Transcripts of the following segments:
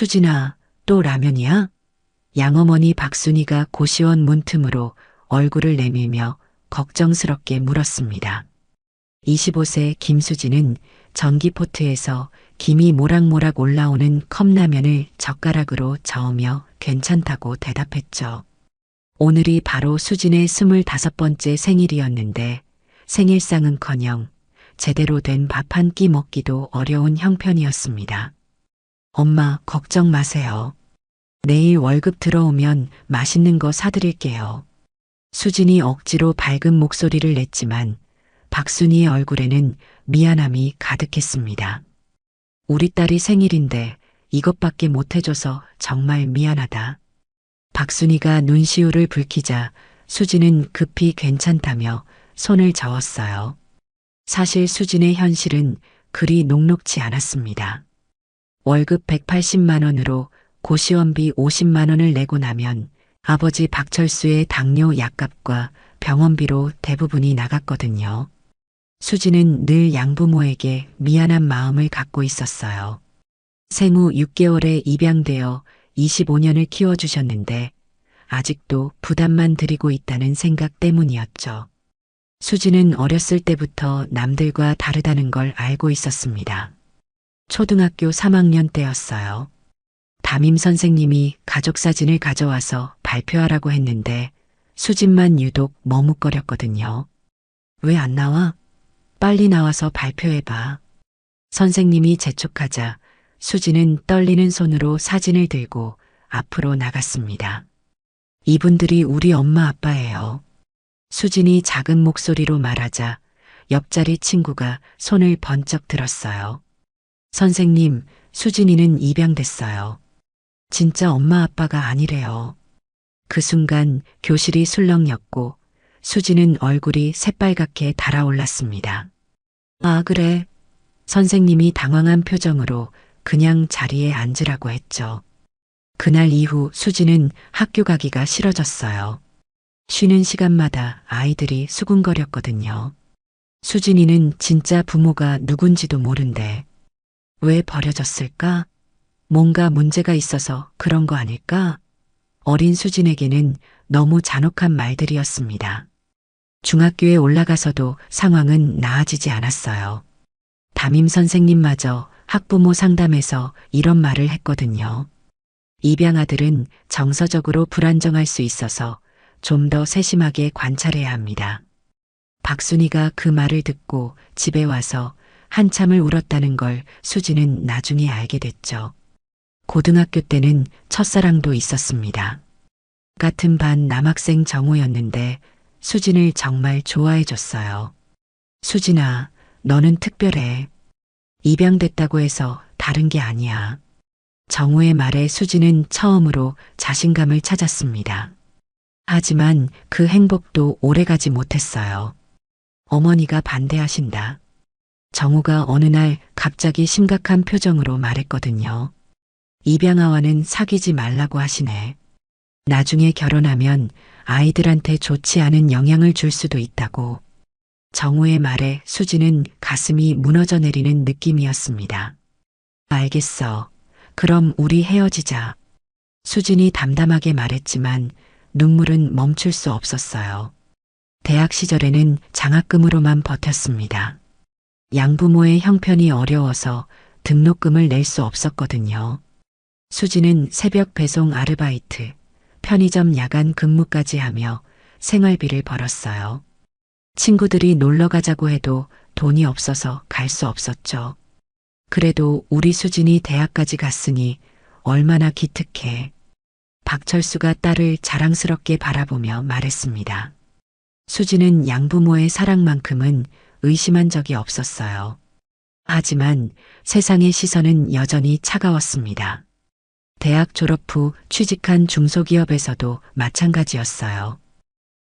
수진아, 또 라면이야? 양어머니 박순이가 고시원 문틈으로 얼굴을 내밀며 걱정스럽게 물었습니다. 25세 김수진은 전기포트에서 김이 모락모락 올라오는 컵라면을 젓가락으로 저으며 괜찮다고 대답했죠. 오늘이 바로 수진의 25번째 생일이었는데 생일상은커녕 제대로 된 밥 한 끼 먹기도 어려운 형편이었습니다. 엄마, 걱정 마세요. 내일 월급 들어오면 맛있는 거 사드릴게요. 수진이 억지로 밝은 목소리를 냈지만 박순이의 얼굴에는 미안함이 가득했습니다. 우리 딸이 생일인데 이것밖에 못해줘서 정말 미안하다. 박순이가 눈시울을 붉히자 수진은 급히 괜찮다며 손을 저었어요. 사실 수진의 현실은 그리 녹록지 않았습니다. 월급 180만 원으로 고시원비 50만 원을 내고 나면 아버지 박철수의 당뇨 약값과 병원비로 대부분이 나갔거든요. 수진은 늘 양부모에게 미안한 마음을 갖고 있었어요. 생후 6개월에 입양되어 25년을 키워주셨는데 아직도 부담만 드리고 있다는 생각 때문이었죠. 수진은 어렸을 때부터 남들과 다르다는 걸 알고 있었습니다. 초등학교 3학년 때였어요. 담임 선생님이 가족사진을 가져와서 발표하라고 했는데 수진만 유독 머뭇거렸거든요. 왜 안 나와? 빨리 나와서 발표해봐. 선생님이 재촉하자 수진은 떨리는 손으로 사진을 들고 앞으로 나갔습니다. 이분들이 우리 엄마 아빠예요. 수진이 작은 목소리로 말하자 옆자리 친구가 손을 번쩍 들었어요. 선생님, 수진이는 입양됐어요. 진짜 엄마 아빠가 아니래요. 그 순간 교실이 술렁였고 수진은 얼굴이 새빨갛게 달아올랐습니다. 아, 그래. 선생님이 당황한 표정으로 그냥 자리에 앉으라고 했죠. 그날 이후 수진은 학교 가기가 싫어졌어요. 쉬는 시간마다 아이들이 수군거렸거든요. 수진이는 진짜 부모가 누군지도 모른대. 왜 버려졌을까? 뭔가 문제가 있어서 그런 거 아닐까? 어린 수진에게는 너무 잔혹한 말들이었습니다. 중학교에 올라가서도 상황은 나아지지 않았어요. 담임 선생님마저 학부모 상담에서 이런 말을 했거든요. 입양아들은 정서적으로 불안정할 수 있어서 좀 더 세심하게 관찰해야 합니다. 박순이가 그 말을 듣고 집에 와서 한참을 울었다는 걸 수진은 나중에 알게 됐죠. 고등학교 때는 첫사랑도 있었습니다. 같은 반 남학생 정우였는데 수진을 정말 좋아해줬어요. 수진아, 너는 특별해. 입양됐다고 해서 다른 게 아니야. 정우의 말에 수진은 처음으로 자신감을 찾았습니다. 하지만 그 행복도 오래가지 못했어요. 어머니가 반대하신다. 정우가 어느 날 갑자기 심각한 표정으로 말했거든요. 입양아와는 사귀지 말라고 하시네. 나중에 결혼하면 아이들한테 좋지 않은 영향을 줄 수도 있다고. 정우의 말에 수진은 가슴이 무너져 내리는 느낌이었습니다. 알겠어. 그럼 우리 헤어지자. 수진이 담담하게 말했지만 눈물은 멈출 수 없었어요. 대학 시절에는 장학금으로만 버텼습니다. 양부모의 형편이 어려워서 등록금을 낼 수 없었거든요. 수진은 새벽 배송 아르바이트, 편의점 야간 근무까지 하며 생활비를 벌었어요. 친구들이 놀러 가자고 해도 돈이 없어서 갈 수 없었죠. 그래도 우리 수진이 대학까지 갔으니 얼마나 기특해. 박철수가 딸을 자랑스럽게 바라보며 말했습니다. 수진은 양부모의 사랑만큼은 의심한 적이 없었어요. 하지만 세상의 시선은 여전히 차가웠습니다. 대학 졸업 후 취직한 중소기업에서도 마찬가지였어요.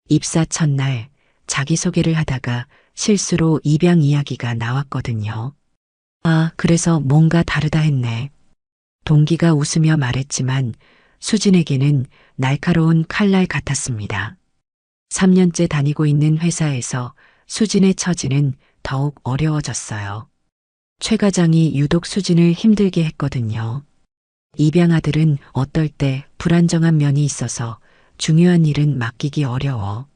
입사 첫날 자기소개를 하다가 실수로 입양 이야기가 나왔거든요. 아, 그래서 뭔가 다르다 했네. 동기가 웃으며 말했지만 수진에게는 날카로운 칼날 같았습니다. 3년째 다니고 있는 회사에서 수진의 처지는 더욱 어려워졌어요. 최 과장이 유독 수진을 힘들게 했거든요. 입양 아들은 어떨 때 불안정한 면이 있어서 중요한 일은 맡기기 어려워.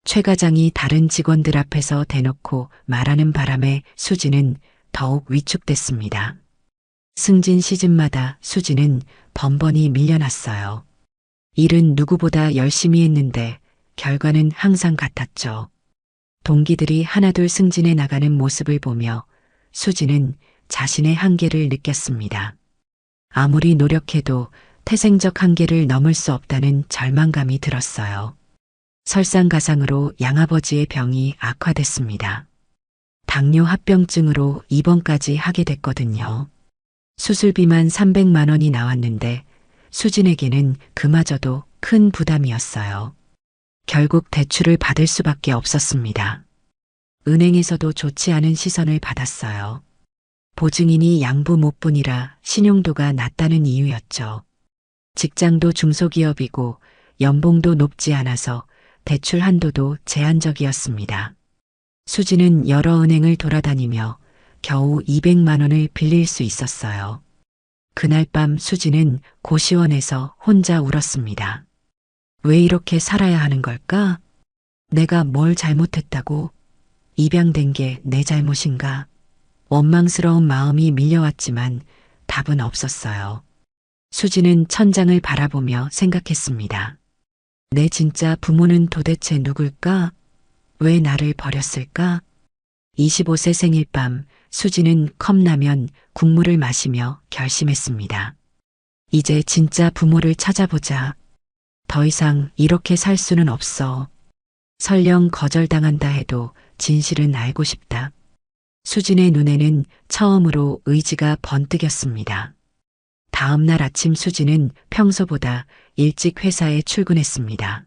최 과장이 다른 직원들 앞에서 대놓고 말하는 바람에 수지는 더욱 위축됐습니다. 승진 시즌마다 수지는 번번이 밀려났어요. 일은 누구보다 열심히 했는데 결과는 항상 같았죠. 동기들이 하나둘 승진해 나가는 모습을 보며 수지는 자신의 한계를 느꼈습니다. 아무리 노력해도 태생적 한계를 넘을 수 없다는 절망감이 들었어요. 설상가상으로 양아버지의 병이 악화됐습니다. 당뇨 합병증으로 입원까지 하게 됐거든요. 수술비만 300만 원이 나왔는데 수진에게는 그마저도 큰 부담이었어요. 결국 대출을 받을 수밖에 없었습니다. 은행에서도 좋지 않은 시선을 받았어요. 보증인이 양부 못 분이라 신용도가 낮다는 이유였죠. 직장도 중소기업이고 연봉도 높지 않아서 대출 한도도 제한적이었습니다. 수지는 여러 은행을 돌아다니며 겨우 200만 원을 빌릴 수 있었어요. 그날 밤 수지는 고시원에서 혼자 울었습니다. 왜 이렇게 살아야 하는 걸까? 내가 뭘 잘못했다고? 입양된 게 내 잘못인가? 원망스러운 마음이 밀려왔지만 답은 없었어요. 수지는 천장을 바라보며 생각했습니다. 내 진짜 부모는 도대체 누굴까? 왜 나를 버렸을까? 25세 생일 밤 수지는 컵라면 국물을 마시며 결심했습니다. 이제 진짜 부모를 찾아보자. 더 이상 이렇게 살 수는 없어. 설령 거절당한다 해도 진실은 알고 싶다. 수진의 눈에는 처음으로 의지가 번뜩였습니다. 다음 날 아침 수진은 평소보다 일찍 회사에 출근했습니다.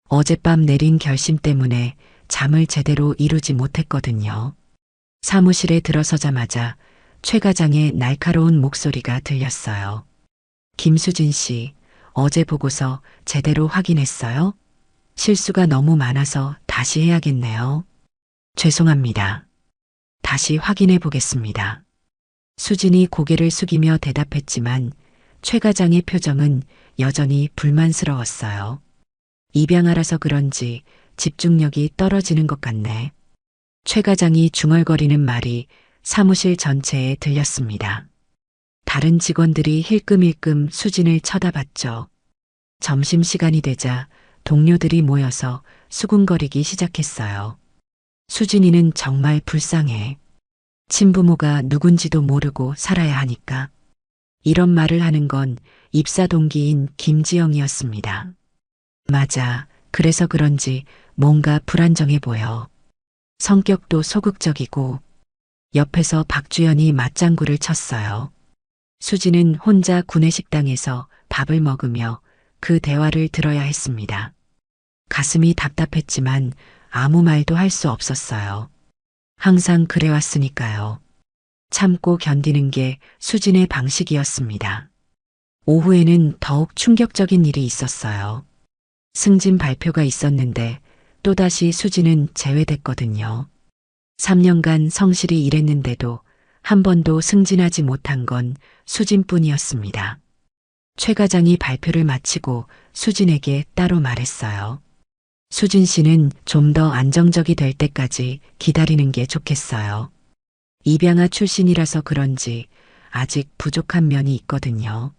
어젯밤 내린 결심 때문에 잠을 제대로 이루지 못했거든요. 사무실에 들어서자마자 최 과장의 날카로운 목소리가 들렸어요. 김수진 씨, 어제 보고서 제대로 확인했어요? 실수가 너무 많아서 다시 해야겠네요. 죄송합니다. 다시 확인해 보겠습니다. 수진이 고개를 숙이며 대답했지만 최 과장의 표정은 여전히 불만스러웠어요. 입양하라서 그런지 집중력이 떨어지는 것 같네. 최 과장이 중얼거리는 말이 사무실 전체에 들렸습니다. 다른 직원들이 힐끔힐끔 수진을 쳐다봤죠. 점심시간이 되자 동료들이 모여서 수군거리기 시작했어요. 수진이는 정말 불쌍해. 친부모가 누군지도 모르고 살아야 하니까. 이런 말을 하는 건 입사 동기인 김지영이었습니다. 맞아. 그래서 그런지 뭔가 불안정해 보여. 성격도 소극적이고. 옆에서 박주연이 맞장구를 쳤어요. 수지는 혼자 구내식당에서 밥을 먹으며 그 대화를 들어야 했습니다. 가슴이 답답했지만 아무 말도 할 수 없었어요. 항상 그래왔으니까요. 참고 견디는 게 수진의 방식이었습니다. 오후에는 더욱 충격적인 일이 있었어요. 승진 발표가 있었는데 또다시 수진은 제외됐거든요. 3년간 성실히 일했는데도 한 번도 승진하지 못한 건 수진뿐이었습니다. 최 과장이 발표를 마치고 수진에게 따로 말했어요. 수진 씨는 좀 더 안정적이 될 때까지 기다리는 게 좋겠어요. 입양아 출신이라서 그런지 아직 부족한 면이 있거든요.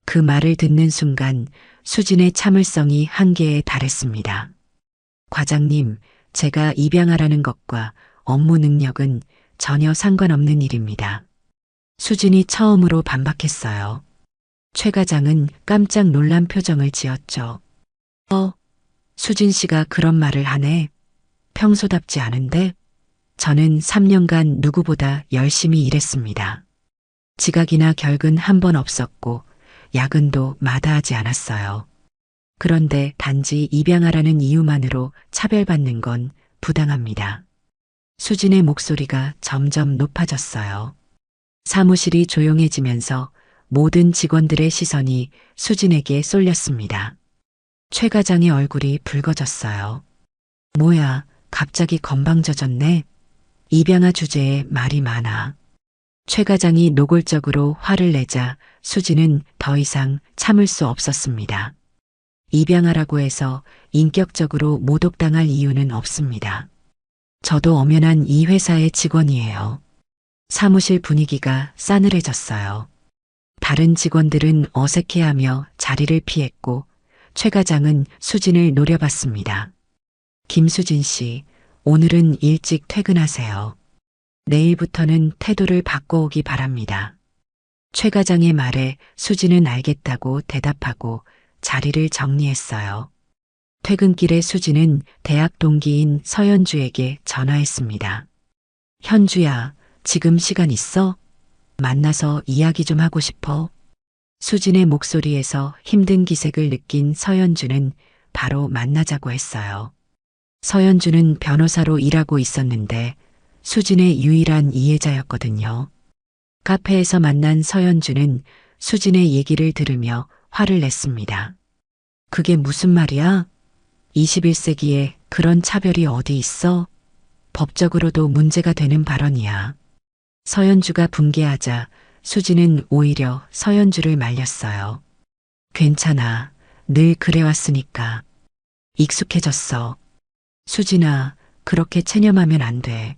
그 말을 듣는 순간 수진의 참을성이 한계에 달했습니다. 과장님, 제가 입양아라는 것과 업무 능력은 전혀 상관없는 일입니다. 수진이 처음으로 반박했어요. 최 과장은 깜짝 놀란 표정을 지었죠. 수진 씨가 그런 말을 하네. 평소답지 않은데? 저는 3년간 누구보다 열심히 일했습니다. 지각이나 결근 한 번 없었고 야근도 마다하지 않았어요. 그런데 단지 입양하라는 이유만으로 차별받는 건 부당합니다. 수진의 목소리가 점점 높아졌어요. 사무실이 조용해지면서 모든 직원들의 시선이 수진에게 쏠렸습니다. 최 과장의 얼굴이 붉어졌어요. 뭐야, 갑자기 건방져졌네. 입양아 주제에 말이 많아. 최 과장이 노골적으로 화를 내자 수지는 더 이상 참을 수 없었습니다. 입양하라고 해서 인격적으로 모독당할 이유는 없습니다. 저도 엄연한 이 회사의 직원이에요. 사무실 분위기가 싸늘해졌어요. 다른 직원들은 어색해하며 자리를 피했고 최 과장은 수진을 노려봤습니다. 김수진 씨, 오늘은 일찍 퇴근하세요. 내일부터는 태도를 바꿔오기 바랍니다. 최 과장의 말에 수진은 알겠다고 대답하고 자리를 정리했어요. 퇴근길에 수진은 대학 동기인 서연주에게 전화했습니다. 현주야, 지금 시간 있어? 만나서 이야기 좀 하고 싶어. 수진의 목소리에서 힘든 기색을 느낀 서연주는 바로 만나자고 했어요. 서연주는 변호사로 일하고 있었는데 수진의 유일한 이해자였거든요. 카페에서 만난 서연주는 수진의 얘기를 들으며 화를 냈습니다. 그게 무슨 말이야? 21세기에 그런 차별이 어디 있어? 법적으로도 문제가 되는 발언이야. 서연주가 분개하자 수진은 오히려 서연주를 말렸어요. 괜찮아. 늘 그래왔으니까. 익숙해졌어. 수진아, 그렇게 체념하면 안 돼.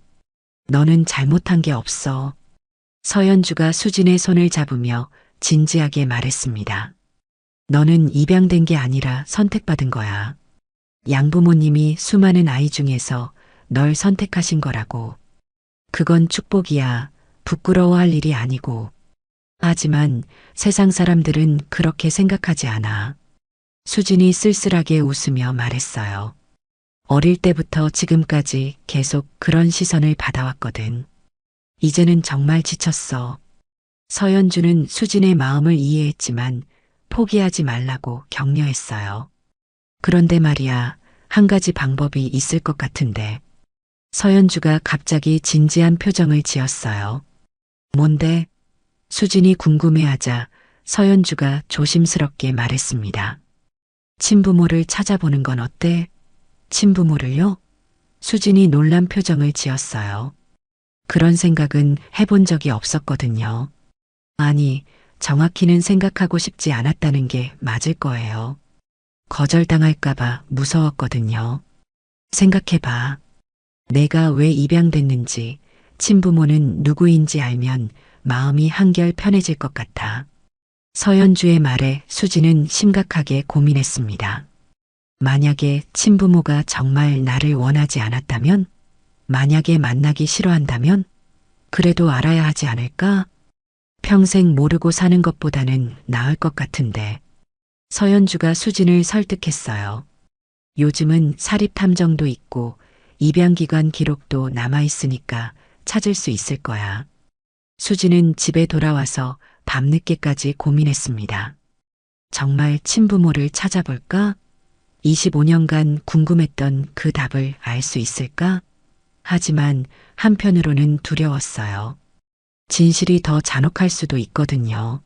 너는 잘못한 게 없어. 서연주가 수진의 손을 잡으며 진지하게 말했습니다. 너는 입양된 게 아니라 선택받은 거야. 양부모님이 수많은 아이 중에서 널 선택하신 거라고. 그건 축복이야. 부끄러워할 일이 아니고. 하지만 세상 사람들은 그렇게 생각하지 않아. 수진이 쓸쓸하게 웃으며 말했어요. 어릴 때부터 지금까지 계속 그런 시선을 받아왔거든. 이제는 정말 지쳤어. 서연주는 수진의 마음을 이해했지만 포기하지 말라고 격려했어요. 그런데 말이야, 한 가지 방법이 있을 것 같은데. 서연주가 갑자기 진지한 표정을 지었어요. 뭔데? 수진이 궁금해하자 서연주가 조심스럽게 말했습니다. 친부모를 찾아보는 건 어때? 친부모를요? 수진이 놀란 표정을 지었어요. 그런 생각은 해본 적이 없었거든요. 아니, 정확히는 생각하고 싶지 않았다는 게 맞을 거예요. 거절당할까봐 무서웠거든요. 생각해봐. 내가 왜 입양됐는지, 친부모는 누구인지 알면 마음이 한결 편해질 것 같아. 서연주의 말에 수진은 심각하게 고민했습니다. 만약에 친부모가 정말 나를 원하지 않았다면? 만약에 만나기 싫어한다면? 그래도 알아야 하지 않을까? 평생 모르고 사는 것보다는 나을 것 같은데. 서연주가 수진을 설득했어요. 요즘은 사립탐정도 있고 입양기관 기록도 남아있으니까 찾을 수 있을 거야. 수진은 집에 돌아와서 밤늦게까지 고민했습니다. 정말 친부모를 찾아볼까? 25년간 궁금했던 그 답을 알 수 있을까? 하지만 한편으로는 두려웠어요. 진실이 더 잔혹할 수도 있거든요.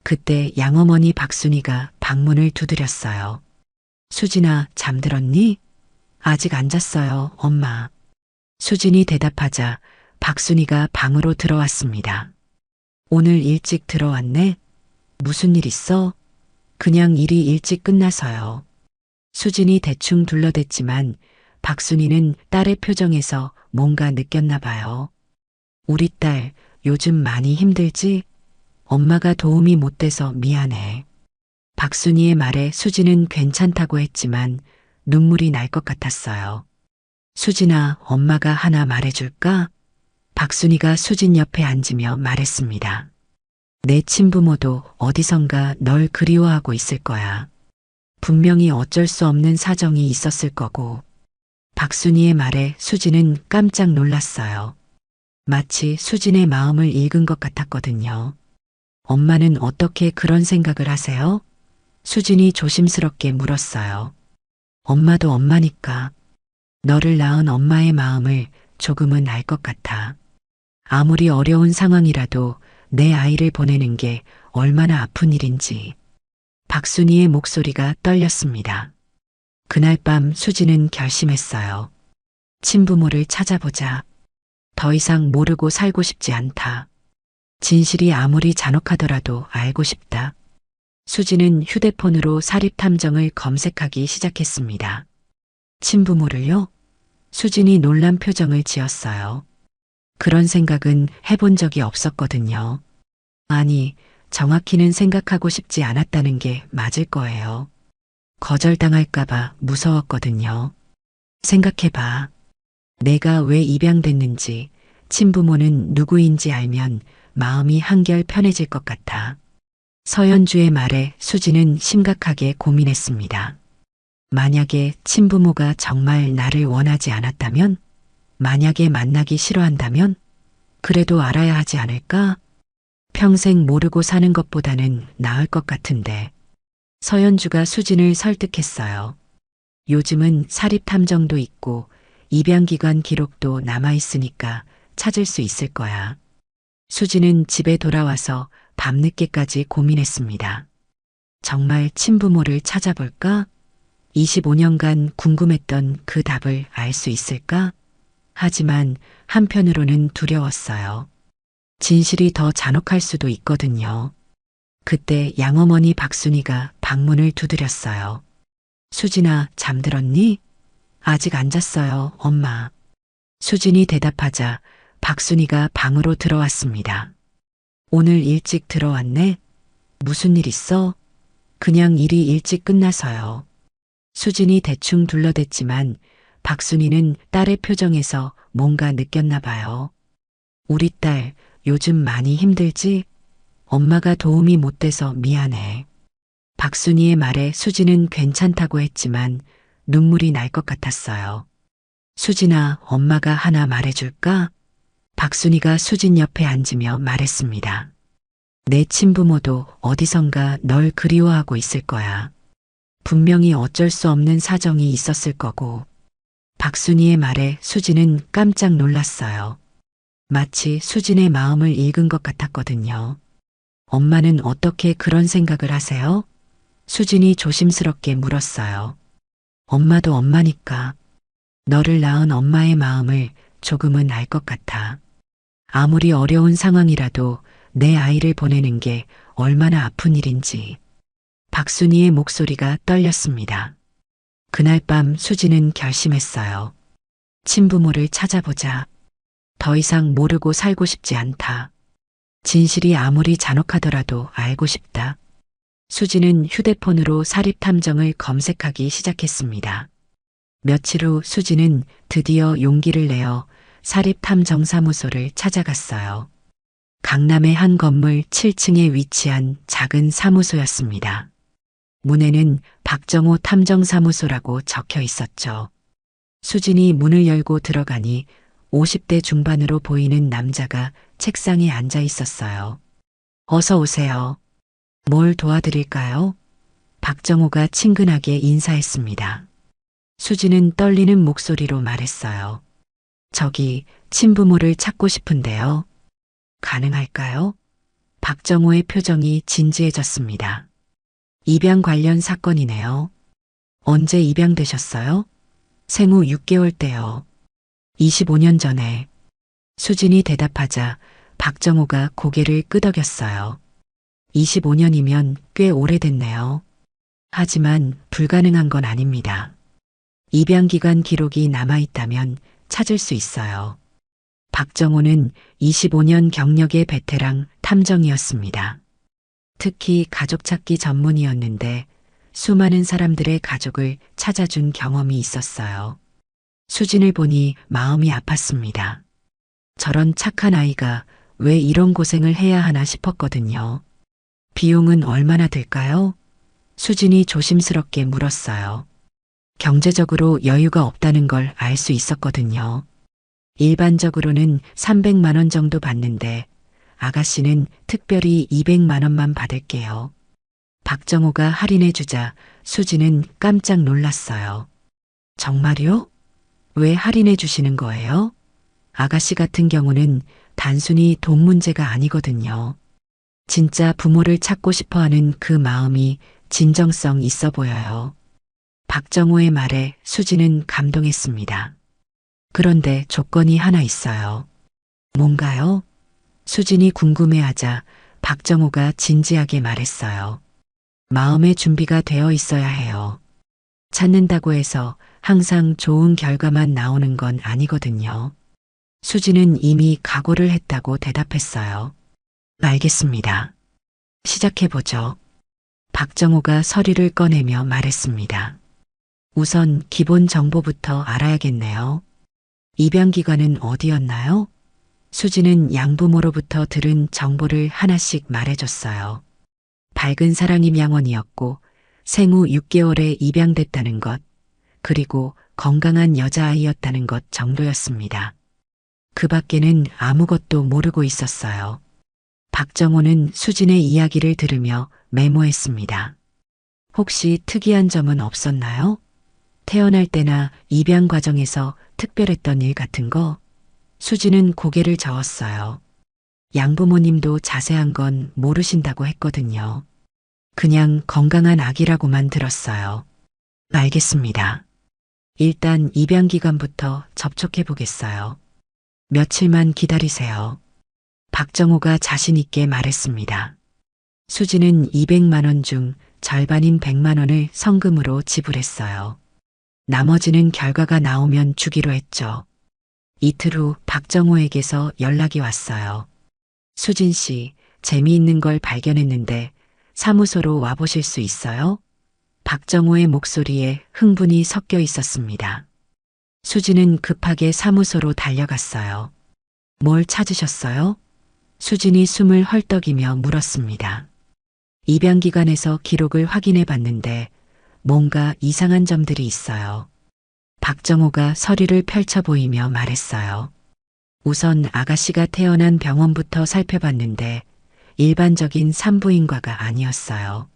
그때 양어머니 박순이가 방문을 두드렸어요. 수진아, 잠들었니? 아직 안 잤어요, 엄마. 수진이 대답하자 박순이가 방으로 들어왔습니다. 오늘 일찍 들어왔네? 무슨 일 있어? 그냥 일이 일찍 끝나서요. 수진이 대충 둘러댔지만 박순이는 딸의 표정에서 뭔가 느꼈나 봐요. 우리 딸 요즘 많이 힘들지? 엄마가 도움이 못 돼서 미안해. 박순이의 말에 수진은 괜찮다고 했지만 눈물이 날 것 같았어요. 수진아, 엄마가 하나 말해줄까? 박순이가 수진 옆에 앉으며 말했습니다. 내 친부모도 어디선가 널 그리워하고 있을 거야. 분명히 어쩔 수 없는 사정이 있었을 거고. 박순이의 말에 수진은 깜짝 놀랐어요. 마치 수진의 마음을 읽은 것 같았거든요. 엄마는 어떻게 그런 생각을 하세요? 수진이 조심스럽게 물었어요. 엄마도 엄마니까. 너를 낳은 엄마의 마음을 조금은 알 것 같아. 아무리 어려운 상황이라도 내 아이를 보내는 게 얼마나 아픈 일인지. 박순이의 목소리가 떨렸습니다. 그날 밤 수진은 결심했어요. 친부모를 찾아보자. 더 이상 모르고 살고 싶지 않다. 진실이 아무리 잔혹하더라도 알고 싶다. 수지는 휴대폰으로 사립탐정을 검색하기 시작했습니다. 친부모를요? 수진이 놀란 표정을 지었어요. 그런 생각은 해본 적이 없었거든요. 아니, 정확히는 생각하고 싶지 않았다는 게 맞을 거예요. 거절당할까봐 무서웠거든요. 생각해봐. 내가 왜 입양됐는지, 친부모는 누구인지 알면 마음이 한결 편해질 것 같아. 서연주의 말에 수지는 심각하게 고민했습니다. 만약에 친부모가 정말 나를 원하지 않았다면? 만약에 만나기 싫어한다면? 그래도 알아야 하지 않을까? 평생 모르고 사는 것보다는 나을 것 같은데. 서연주가 수진을 설득했어요. 요즘은 사립탐정도 있고 입양기관 기록도 남아있으니까 찾을 수 있을 거야. 수진은 집에 돌아와서 밤늦게까지 고민했습니다. 정말 친부모를 찾아볼까? 25년간 궁금했던 그 답을 알 수 있을까? 하지만 한편으로는 두려웠어요. 진실이 더 잔혹할 수도 있거든요. 그때 양어머니 박순이가 방문을 두드렸어요. 수진아, 잠들었니? 아직 안 잤어요, 엄마. 수진이 대답하자 박순이가 방으로 들어왔습니다. 오늘 일찍 들어왔네? 무슨 일 있어? 그냥 일이 일찍 끝나서요. 수진이 대충 둘러댔지만 박순이는 딸의 표정에서 뭔가 느꼈나 봐요. 우리 딸 요즘 많이 힘들지? 엄마가 도움이 못 돼서 미안해. 박순이의 말에 수진은 괜찮다고 했지만 눈물이 날 것 같았어요. 수진아, 엄마가 하나 말해줄까? 박순이가 수진 옆에 앉으며 말했습니다. 내 친부모도 어디선가 널 그리워하고 있을 거야. 분명히 어쩔 수 없는 사정이 있었을 거고. 박순이의 말에 수진은 깜짝 놀랐어요. 마치 수진의 마음을 읽은 것 같았거든요. 엄마는 어떻게 그런 생각을 하세요? 수진이 조심스럽게 물었어요. 엄마도 엄마니까. 너를 낳은 엄마의 마음을 조금은 알 것 같아. 아무리 어려운 상황이라도 내 아이를 보내는 게 얼마나 아픈 일인지. 박순이의 목소리가 떨렸습니다. 그날 밤 수진은 결심했어요. 친부모를 찾아보자. 더 이상 모르고 살고 싶지 않다. 진실이 아무리 잔혹하더라도 알고 싶다. 수진은 휴대폰으로 사립탐정을 검색하기 시작했습니다. 며칠 후 수진은 드디어 용기를 내어 사립탐정사무소를 찾아갔어요. 강남의 한 건물 7층에 위치한 작은 사무소였습니다. 문에는 박정호 탐정사무소라고 적혀 있었죠. 수진이 문을 열고 들어가니 50대 중반으로 보이는 남자가 책상에 앉아 있었어요. 어서 오세요. 뭘 도와드릴까요? 박정호가 친근하게 인사했습니다. 수진은 떨리는 목소리로 말했어요. 저기 친부모를 찾고 싶은데요. 가능할까요? 박정호의 표정이 진지해졌습니다. 입양 관련 사건이네요. 언제 입양되셨어요? 생후 6개월 때요. 25년 전에. 수진이 대답하자 박정호가 고개를 끄덕였어요. 25년이면 꽤 오래됐네요. 하지만 불가능한 건 아닙니다. 입양기간 기록이 남아있다면 찾을 수 있어요. 박정호는 25년 경력의 베테랑 탐정이었습니다. 특히 가족 찾기 전문이었는데 수많은 사람들의 가족을 찾아준 경험이 있었어요. 수진을 보니 마음이 아팠습니다. 저런 착한 아이가 왜 이런 고생을 해야 하나 싶었거든요. 비용은 얼마나 들까요? 수진이 조심스럽게 물었어요. 경제적으로 여유가 없다는 걸 알 수 있었거든요. 일반적으로는 300만 원 정도 받는데 아가씨는 특별히 200만 원만 받을게요. 박정호가 할인해 주자 수진은 깜짝 놀랐어요. 정말요? 왜 할인해 주시는 거예요? 아가씨 같은 경우는 단순히 돈 문제가 아니거든요. 진짜 부모를 찾고 싶어 하는 그 마음이 진정성 있어 보여요. 박정호의 말에 수진은 감동했습니다. 그런데 조건이 하나 있어요. 뭔가요? 수진이 궁금해하자 박정호가 진지하게 말했어요. 마음의 준비가 되어 있어야 해요. 찾는다고 해서 항상 좋은 결과만 나오는 건 아니거든요. 수진은 이미 각오를 했다고 대답했어요. 알겠습니다. 시작해보죠. 박정호가 서류를 꺼내며 말했습니다. 우선 기본 정보부터 알아야겠네요. 입양기관은 어디였나요? 수지는 양부모로부터 들은 정보를 하나씩 말해줬어요. 밝은 사랑 입양원이었고 생후 6개월에 입양됐다는 것, 그리고 건강한 여자아이였다는 것 정도였습니다. 그 밖에는 아무것도 모르고 있었어요. 박정호는 수진의 이야기를 들으며 메모했습니다. 혹시 특이한 점은 없었나요? 태어날 때나 입양 과정에서 특별했던 일 같은 거? 수진은 고개를 저었어요. 양부모님도 자세한 건 모르신다고 했거든요. 그냥 건강한 아기라고만 들었어요. 알겠습니다. 일단 입양기관부터 접촉해 보겠어요. 며칠만 기다리세요. 박정호가 자신있게 말했습니다. 수지는 200만 원 중 절반인 100만 원을 성금으로 지불했어요. 나머지는 결과가 나오면 주기로 했죠. 이틀 후 박정호에게서 연락이 왔어요. 수진 씨, 재미있는 걸 발견했는데 사무소로 와보실 수 있어요? 박정호의 목소리에 흥분이 섞여 있었습니다. 수진은 급하게 사무소로 달려갔어요. 뭘 찾으셨어요? 수진이 숨을 헐떡이며 물었습니다. 입양기관에서 기록을 확인해 봤는데 뭔가 이상한 점들이 있어요. 박정호가 서류를 펼쳐 보이며 말했어요. 우선 아가씨가 태어난 병원부터 살펴봤는데 일반적인 산부인과가 아니었어요.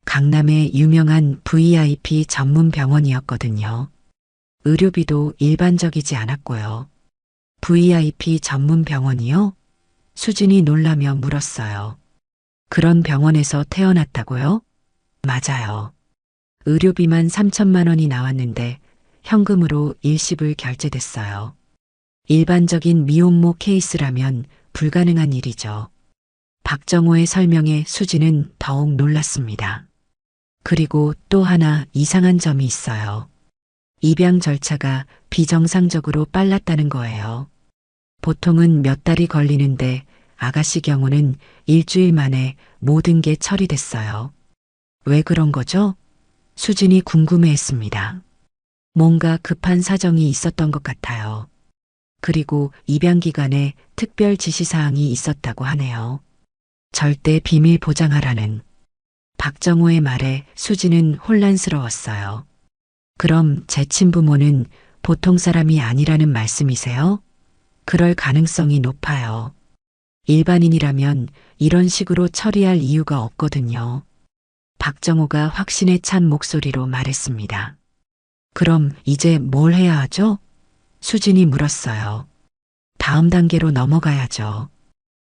강남의 유명한 VIP 전문 병원이었거든요. 의료비도 일반적이지 않았고요. VIP 전문 병원이요? 수진이 놀라며 물었어요. 그런 병원에서 태어났다고요? 맞아요. 의료비만 3천만 원이 나왔는데 현금으로 일시불 결제됐어요. 일반적인 미혼모 케이스라면 불가능한 일이죠. 박정호의 설명에 수진은 더욱 놀랐습니다. 그리고 또 하나 이상한 점이 있어요. 입양 절차가 비정상적으로 빨랐다는 거예요. 보통은 몇 달이 걸리는데 아가씨 경우는 일주일 만에 모든 게 처리됐어요. 왜 그런 거죠? 수진이 궁금해했습니다. 뭔가 급한 사정이 있었던 것 같아요. 그리고 입양기관에 특별 지시사항이 있었다고 하네요. 절대 비밀 보장하라는. 박정호의 말에 수진은 혼란스러웠어요. 그럼 제 친부모는 보통 사람이 아니라는 말씀이세요? 그럴 가능성이 높아요. 일반인이라면 이런 식으로 처리할 이유가 없거든요. 박정호가 확신에 찬 목소리로 말했습니다. 그럼 이제 뭘 해야 하죠? 수진이 물었어요. 다음 단계로 넘어가야죠.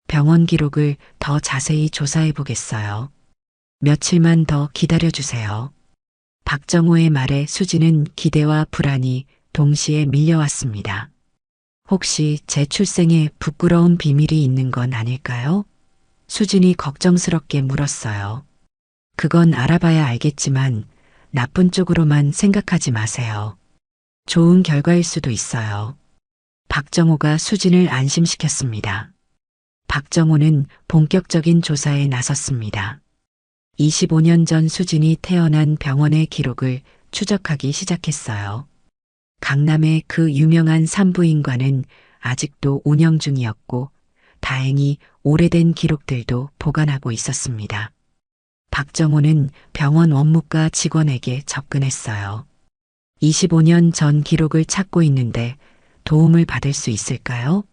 병원 기록을 더 자세히 조사해 보겠어요. 며칠만 더 기다려 주세요. 박정호의 말에 수진은 기대와 불안이 동시에 밀려왔습니다. 혹시 제 출생에 부끄러운 비밀이 있는 건 아닐까요? 수진이 걱정스럽게 물었어요. 그건 알아봐야 알겠지만 나쁜 쪽으로만 생각하지 마세요. 좋은 결과일 수도 있어요. 박정호가 수진을 안심시켰습니다. 박정호는 본격적인 조사에 나섰습니다. 25년 전 수진이 태어난 병원의 기록을 추적하기 시작했어요. 강남의 그 유명한 산부인과는 아직도 운영 중이었고 다행히 오래된 기록들도 보관하고 있었습니다. 박정호는 병원 원무과 직원에게 접근했어요. 25년 전 기록을 찾고 있는데 도움을 받을 수 있을까요?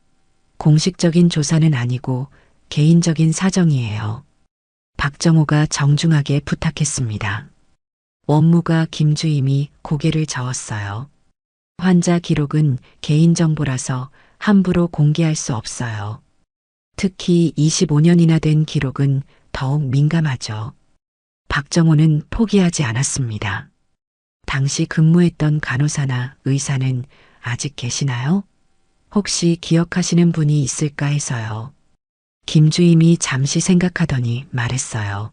공식적인 조사는 아니고 개인적인 사정이에요. 박정호가 정중하게 부탁했습니다. 원무가 김주임이 고개를 저었어요. 환자 기록은 개인정보라서 함부로 공개할 수 없어요. 특히 25년이나 된 기록은 더욱 민감하죠. 박정호는 포기하지 않았습니다. 당시 근무했던 간호사나 의사는 아직 계시나요? 혹시 기억하시는 분이 있을까 해서요. 김주임이 잠시 생각하더니 말했어요.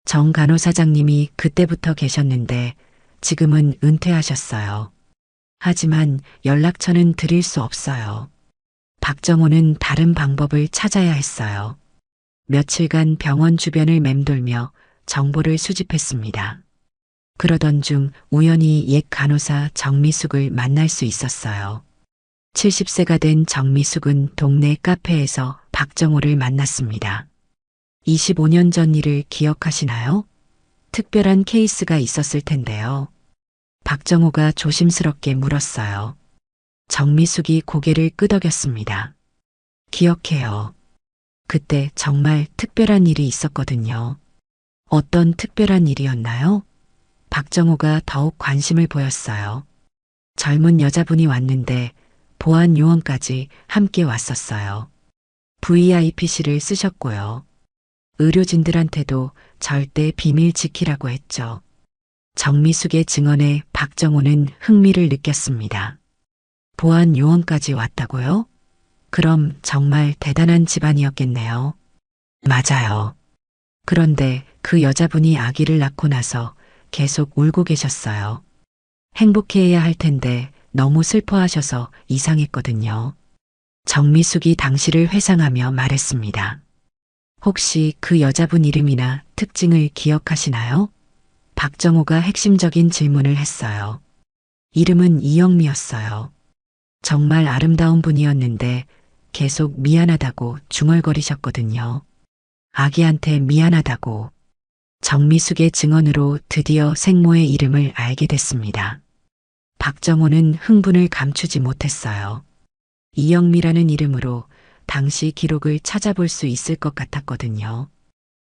정 간호사장님이 그때부터 계셨는데 지금은 은퇴하셨어요. 하지만 연락처는 드릴 수 없어요. 박정호는 다른 방법을 찾아야 했어요. 며칠간 병원 주변을 맴돌며 정보를 수집했습니다. 그러던 중 우연히 옛 간호사 정미숙을 만날 수 있었어요. 70세가 된 정미숙은 동네 카페에서 박정호를 만났습니다. 25년 전 일을 기억하시나요? 특별한 케이스가 있었을 텐데요. 박정호가 조심스럽게 물었어요. 정미숙이 고개를 끄덕였습니다. 기억해요. 그때 정말 특별한 일이 있었거든요. 어떤 특별한 일이었나요? 박정호가 더욱 관심을 보였어요. 젊은 여자분이 왔는데 보안 요원까지 함께 왔었어요. VIP실을 쓰셨고요. 의료진들한테도 절대 비밀 지키라고 했죠. 정미숙의 증언에 박정호는 흥미를 느꼈습니다. 보안 요원까지 왔다고요? 그럼 정말 대단한 집안이었겠네요. 맞아요. 그런데 그 여자분이 아기를 낳고 나서 계속 울고 계셨어요. 행복해해야 할 텐데 너무 슬퍼하셔서 이상했거든요. 정미숙이 당시를 회상하며 말했습니다. 혹시 그 여자분 이름이나 특징을 기억하시나요? 박정호가 핵심적인 질문을 했어요. 이름은 이영미였어요. 정말 아름다운 분이었는데 계속 미안하다고 중얼거리셨거든요. 아기한테 미안하다고. 정미숙의 증언으로 드디어 생모의 이름을 알게 됐습니다. 박정호는 흥분을 감추지 못했어요. 이영미라는 이름으로 당시 기록을 찾아볼 수 있을 것 같았거든요.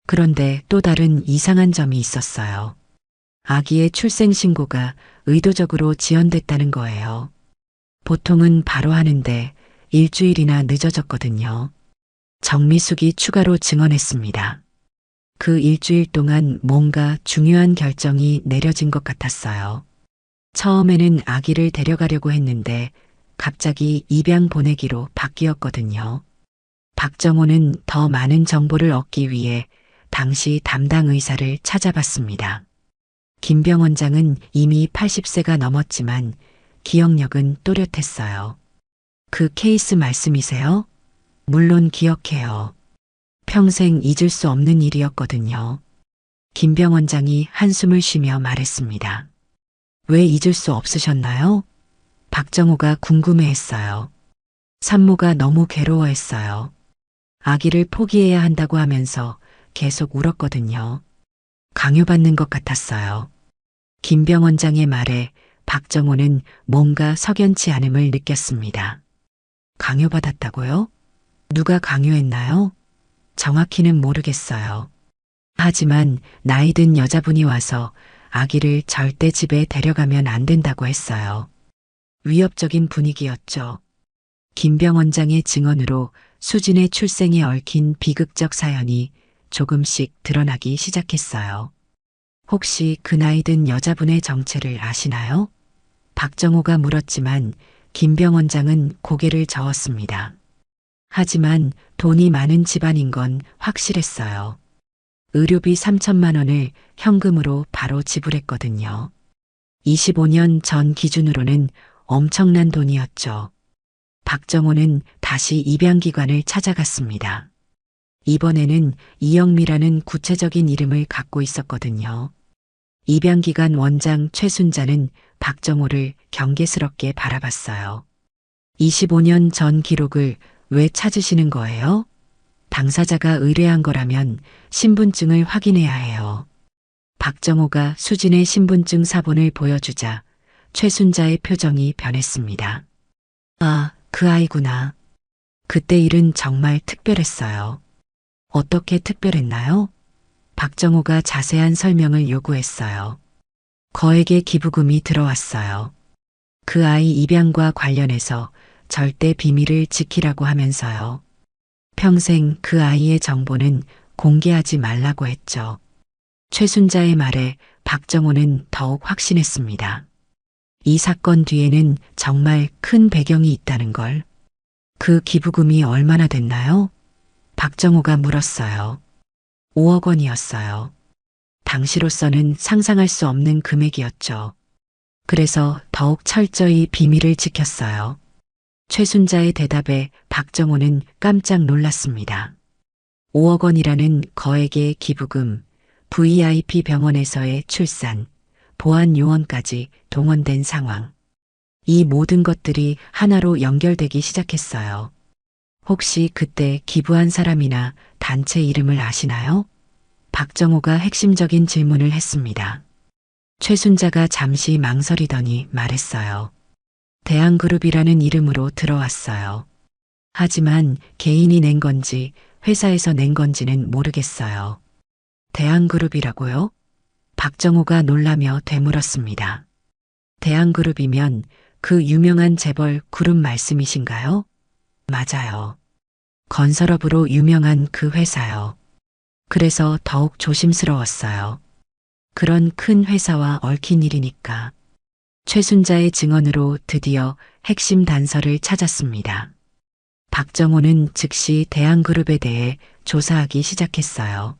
그런데 또 다른 이상한 점이 있었어요. 아기의 출생 신고가 의도적으로 지연됐다는 거예요. 보통은 바로 하는데 일주일이나 늦어졌거든요. 정미숙이 추가로 증언했습니다. 그 일주일 동안 뭔가 중요한 결정이 내려진 것 같았어요. 처음에는 아기를 데려가려고 했는데 갑자기 입양 보내기로 바뀌었거든요. 박정호는 더 많은 정보를 얻기 위해 당시 담당 의사를 찾아봤습니다. 김병 원장은 이미 80세가 넘었지만 기억력은 또렷했어요. 그 케이스 말씀이세요? 물론 기억해요. 평생 잊을 수 없는 일이었거든요. 김병 원장이 한숨을 쉬며 말했습니다. 왜 잊을 수 없으셨나요? 박정호가 궁금해했어요. 산모가 너무 괴로워했어요. 아기를 포기해야 한다고 하면서 계속 울었거든요. 강요받는 것 같았어요. 김병 원장의 말에 박정호는 뭔가 석연치 않음을 느꼈습니다. 강요받았다고요? 누가 강요했나요? 정확히는 모르겠어요. 하지만 나이 든 여자분이 와서 아기를 절대 집에 데려가면 안 된다고 했어요. 위협적인 분위기였죠. 김병 원장의 증언으로 수진의 출생에 얽힌 비극적 사연이 조금씩 드러나기 시작했어요. 혹시 그 나이 든 여자분의 정체를 아시나요? 박정호가 물었지만 김병 원장은 고개를 저었습니다. 하지만 돈이 많은 집안인 건 확실했어요. 의료비 3천만 원을 현금으로 바로 지불했거든요. 25년 전 기준으로는 엄청난 돈이었죠. 박정호는 다시 입양기관을 찾아갔습니다. 이번에는 이영미라는 구체적인 이름을 갖고 있었거든요. 입양기관 원장 최순자는 박정호를 경계스럽게 바라봤어요. 25년 전 기록을 왜 찾으시는 거예요? 당사자가 의뢰한 거라면 신분증을 확인해야 해요. 박정호가 수진의 신분증 사본을 보여주자 최순자의 표정이 변했습니다. 아, 그 아이구나. 그때 일은 정말 특별했어요. 어떻게 특별했나요? 박정호가 자세한 설명을 요구했어요. 거액의 기부금이 들어왔어요. 그 아이 입양과 관련해서 절대 비밀을 지키라고 하면서요. 평생 그 아이의 정보는 공개하지 말라고 했죠. 최순자의 말에 박정호는 더욱 확신했습니다. 이 사건 뒤에는 정말 큰 배경이 있다는 걸. 그 기부금이 얼마나 됐나요? 박정호가 물었어요. 5억 원이었어요. 당시로서는 상상할 수 없는 금액이었죠. 그래서 더욱 철저히 비밀을 지켰어요. 최순자의 대답에 박정호는 깜짝 놀랐습니다. 5억 원이라는 거액의 기부금, VIP 병원에서의 출산, 보안 요원까지 동원된 상황. 이 모든 것들이 하나로 연결되기 시작했어요. 혹시 그때 기부한 사람이나 단체 이름을 아시나요? 박정호가 핵심적인 질문을 했습니다. 최순자가 잠시 망설이더니 말했어요. 대한그룹이라는 이름으로 들어왔어요. 하지만 개인이 낸 건지 회사에서 낸 건지는 모르겠어요. 대한그룹이라고요? 박정호가 놀라며 되물었습니다. 대한그룹이면 그 유명한 재벌 그룹 말씀이신가요? 맞아요. 건설업으로 유명한 그 회사요. 그래서 더욱 조심스러웠어요. 그런 큰 회사와 얽힌 일이니까. 최순자의 증언으로 드디어 핵심 단서를 찾았습니다. 박정호는 즉시 대한그룹에 대해 조사하기 시작했어요.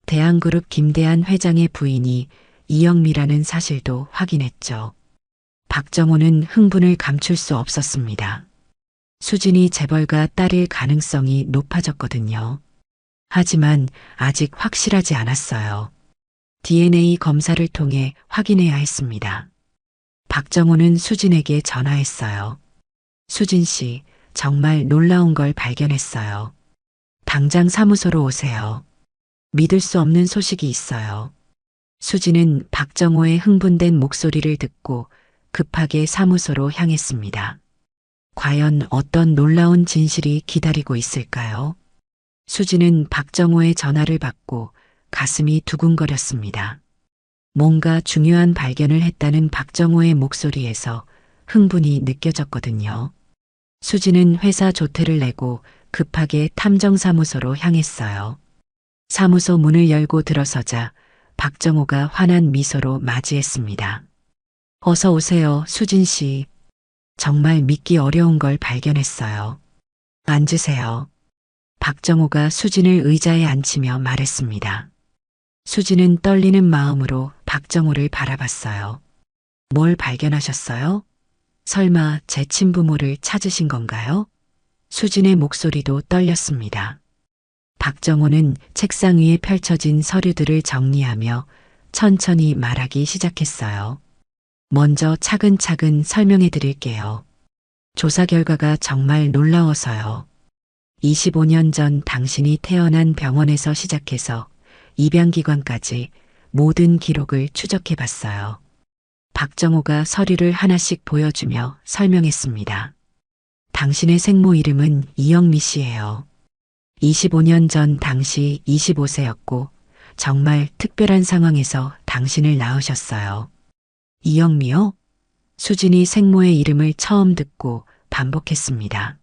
대한그룹 김대한 회장의 부인이 이영미라는 사실도 확인했죠. 박정호는 흥분을 감출 수 없었습니다. 수진이 재벌가 딸일 가능성이 높아졌거든요. 하지만 아직 확실하지 않았어요. DNA 검사를 통해 확인해야 했습니다. 박정호는 수진에게 전화했어요. 수진 씨, 정말 놀라운 걸 발견했어요. 당장 사무소로 오세요. 믿을 수 없는 소식이 있어요. 수진은 박정호의 흥분된 목소리를 듣고 급하게 사무소로 향했습니다. 과연 어떤 놀라운 진실이 기다리고 있을까요? 수진은 박정호의 전화를 받고 가슴이 두근거렸습니다. 뭔가 중요한 발견을 했다는 박정호의 목소리에서 흥분이 느껴졌거든요. 수진은 회사 조퇴를 내고 급하게 탐정사무소로 향했어요. 사무소 문을 열고 들어서자 박정호가 환한 미소로 맞이했습니다. 어서 오세요, 수진 씨. 정말 믿기 어려운 걸 발견했어요. 앉으세요. 박정호가 수진을 의자에 앉히며 말했습니다. 수진은 떨리는 마음으로 박정호를 바라봤어요. 뭘 발견하셨어요? 설마 제 친부모를 찾으신 건가요? 수진의 목소리도 떨렸습니다. 박정호는 책상 위에 펼쳐진 서류들을 정리하며 천천히 말하기 시작했어요. 먼저 차근차근 설명해 드릴게요. 조사 결과가 정말 놀라워서요. 25년 전 당신이 태어난 병원에서 시작해서 입양기관까지 모든 기록을 추적해 봤어요. 박정호가 서류를 하나씩 보여주며 설명했습니다. 당신의 생모 이름은 이영미 씨예요. 25년 전 당시 25세였고 정말 특별한 상황에서 당신을 낳으셨어요. 이영미요? 수진이 생모의 이름을 처음 듣고 반복했습니다.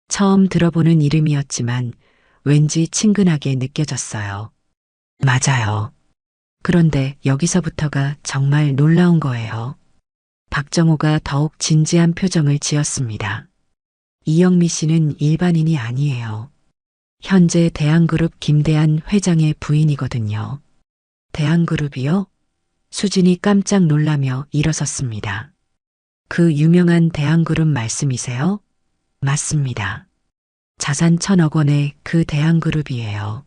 처음 들어보는 이름이었지만 왠지 친근하게 느껴졌어요. 맞아요. 그런데 여기서부터가 정말 놀라운 거예요. 박정호가 더욱 진지한 표정을 지었습니다. 이영미 씨는 일반인이 아니에요. 현재 대한그룹 김대한 회장의 부인이거든요. 대한그룹이요? 수진이 깜짝 놀라며 일어섰습니다. 그 유명한 대한그룹 말씀이세요? 맞습니다. 자산 1,000억 원의 그 대한그룹이에요.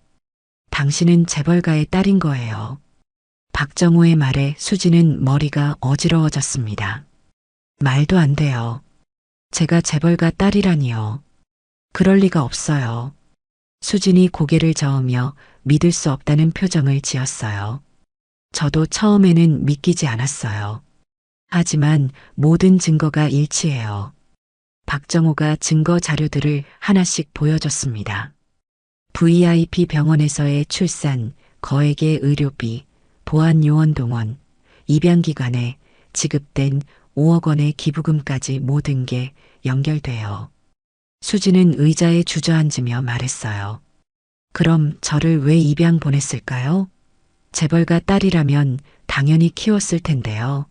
당신은 재벌가의 딸인 거예요. 박정호의 말에 수진은 머리가 어지러워졌습니다. 말도 안 돼요. 제가 재벌가 딸이라니요. 그럴 리가 없어요. 수진이 고개를 저으며 믿을 수 없다는 표정을 지었어요. 저도 처음에는 믿기지 않았어요. 하지만 모든 증거가 일치해요. 박정호가 증거 자료들을 하나씩 보여줬습니다. VIP 병원에서의 출산, 거액의 의료비, 보안요원 동원, 입양기관에 지급된 5억 원의 기부금까지 모든 게 연결돼요. 수진은 의자에 주저앉으며 말했어요. 그럼 저를 왜 입양 보냈을까요? 재벌가 딸이라면 당연히 키웠을 텐데요.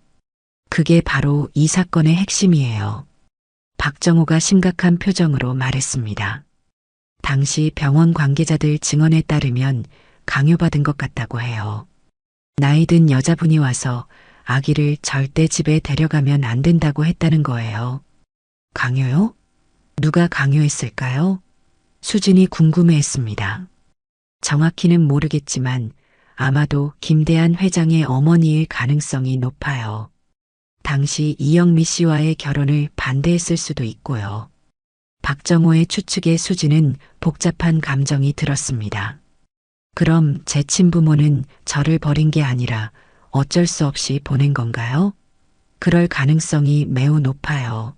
그게 바로 이 사건의 핵심이에요. 박정호가 심각한 표정으로 말했습니다. 당시 병원 관계자들 증언에 따르면 강요받은 것 같다고 해요. 나이 든 여자분이 와서 아기를 절대 집에 데려가면 안 된다고 했다는 거예요. 강요요? 누가 강요했을까요? 수진이 궁금해했습니다. 정확히는 모르겠지만 아마도 김대한 회장의 어머니일 가능성이 높아요. 당시 이영미 씨와의 결혼을 반대했을 수도 있고요. 박정호의 추측에 수지는 복잡한 감정이 들었습니다. 그럼 제 친부모는 저를 버린 게 아니라 어쩔 수 없이 보낸 건가요? 그럴 가능성이 매우 높아요.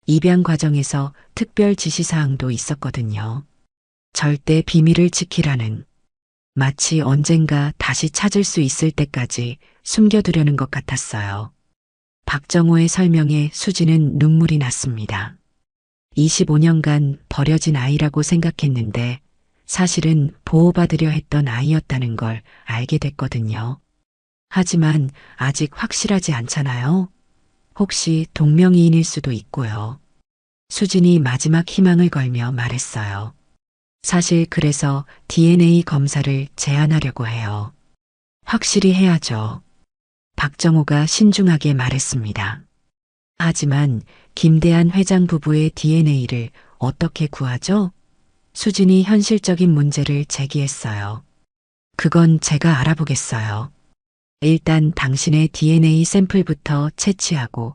입양 과정에서 특별 지시사항도 있었거든요. 절대 비밀을 지키라는, 마치 언젠가 다시 찾을 수 있을 때까지 숨겨두려는 것 같았어요. 박정호의 설명에 수지는 눈물이 났습니다. 25년간 버려진 아이라고 생각했는데 사실은 보호받으려 했던 아이였다는 걸 알게 됐거든요. 하지만 아직 확실하지 않잖아요. 혹시 동명이인일 수도 있고요. 수진이 마지막 희망을 걸며 말했어요. 사실 그래서 DNA 검사를 제안하려고 해요. 확실히 해야죠. 박정호가 신중하게 말했습니다. 하지만 김대한 회장 부부의 DNA를 어떻게 구하죠? 수진이 현실적인 문제를 제기했어요. 그건 제가 알아보겠어요. 일단 당신의 DNA 샘플부터 채취하고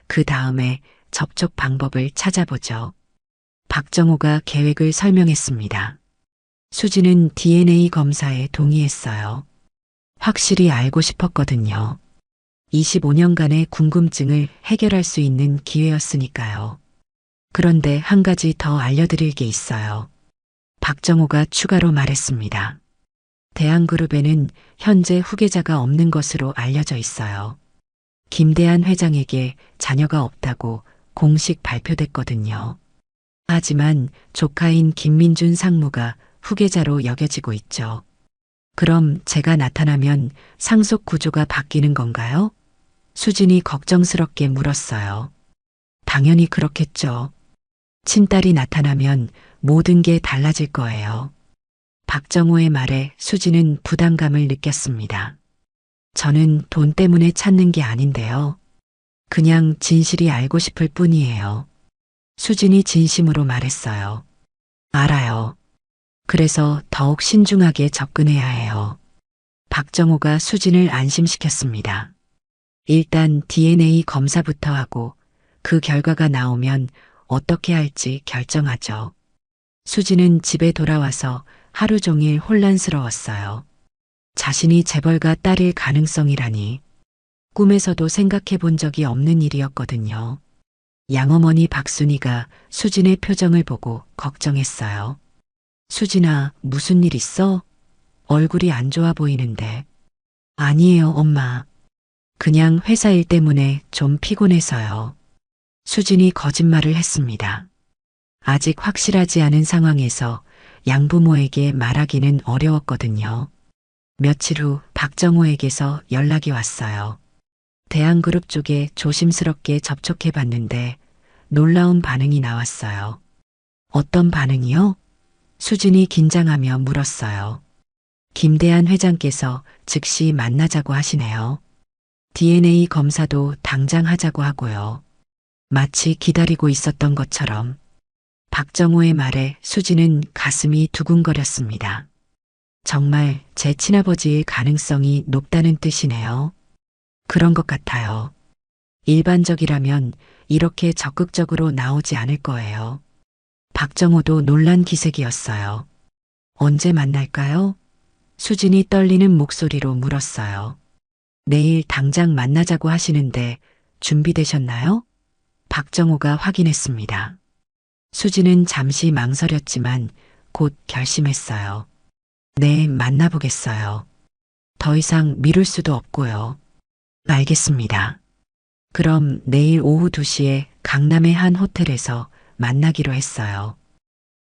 그 다음에 접촉 방법을 찾아보죠. 박정호가 계획을 설명했습니다. 수지는 DNA 검사에 동의했어요. 확실히 알고 싶었거든요. 25년간의 궁금증을 해결할 수 있는 기회였으니까요. 그런데 한 가지 더 알려드릴 게 있어요. 박정호가 추가로 말했습니다. 대한그룹에는 현재 후계자가 없는 것으로 알려져 있어요. 김대한 회장에게 자녀가 없다고 공식 발표됐거든요. 하지만 조카인 김민준 상무가 후계자로 여겨지고 있죠. 그럼 제가 나타나면 상속 구조가 바뀌는 건가요? 수진이 걱정스럽게 물었어요. 당연히 그렇겠죠. 친딸이 나타나면 모든 게 달라질 거예요. 박정호의 말에 수진은 부담감을 느꼈습니다. 저는 돈 때문에 찾는 게 아닌데요. 그냥 진실이 알고 싶을 뿐이에요. 수진이 진심으로 말했어요. 알아요. 그래서 더욱 신중하게 접근해야 해요. 박정호가 수진을 안심시켰습니다. 일단 DNA 검사부터 하고 그 결과가 나오면 어떻게 할지 결정하죠. 수진은 집에 돌아와서 하루 종일 혼란스러웠어요. 자신이 재벌가 딸일 가능성이라니 꿈에서도 생각해 본 적이 없는 일이었거든요. 양어머니 박순이가 수진의 표정을 보고 걱정했어요. 수진아, 무슨 일 있어? 얼굴이 안 좋아 보이는데. 아니에요, 엄마. 그냥 회사 일 때문에 좀 피곤해서요. 수진이 거짓말을 했습니다. 아직 확실하지 않은 상황에서 양부모에게 말하기는 어려웠거든요. 며칠 후 박정호에게서 연락이 왔어요. 대한그룹 쪽에 조심스럽게 접촉해 봤는데 놀라운 반응이 나왔어요. 어떤 반응이요? 수진이 긴장하며 물었어요. 김대한 회장께서 즉시 만나자고 하시네요. DNA 검사도 당장 하자고 하고요. 마치 기다리고 있었던 것처럼. 박정호의 말에 수진은 가슴이 두근거렸습니다. 정말 제 친아버지일 가능성이 높다는 뜻이네요. 그런 것 같아요. 일반적이라면 이렇게 적극적으로 나오지 않을 거예요. 박정호도 놀란 기색이었어요. 언제 만날까요? 수진이 떨리는 목소리로 물었어요. 내일 당장 만나자고 하시는데 준비되셨나요? 박정호가 확인했습니다. 수진은 잠시 망설였지만 곧 결심했어요. 네, 만나보겠어요. 더 이상 미룰 수도 없고요. 알겠습니다. 그럼 내일 오후 2시에 강남의 한 호텔에서 만나기로 했어요.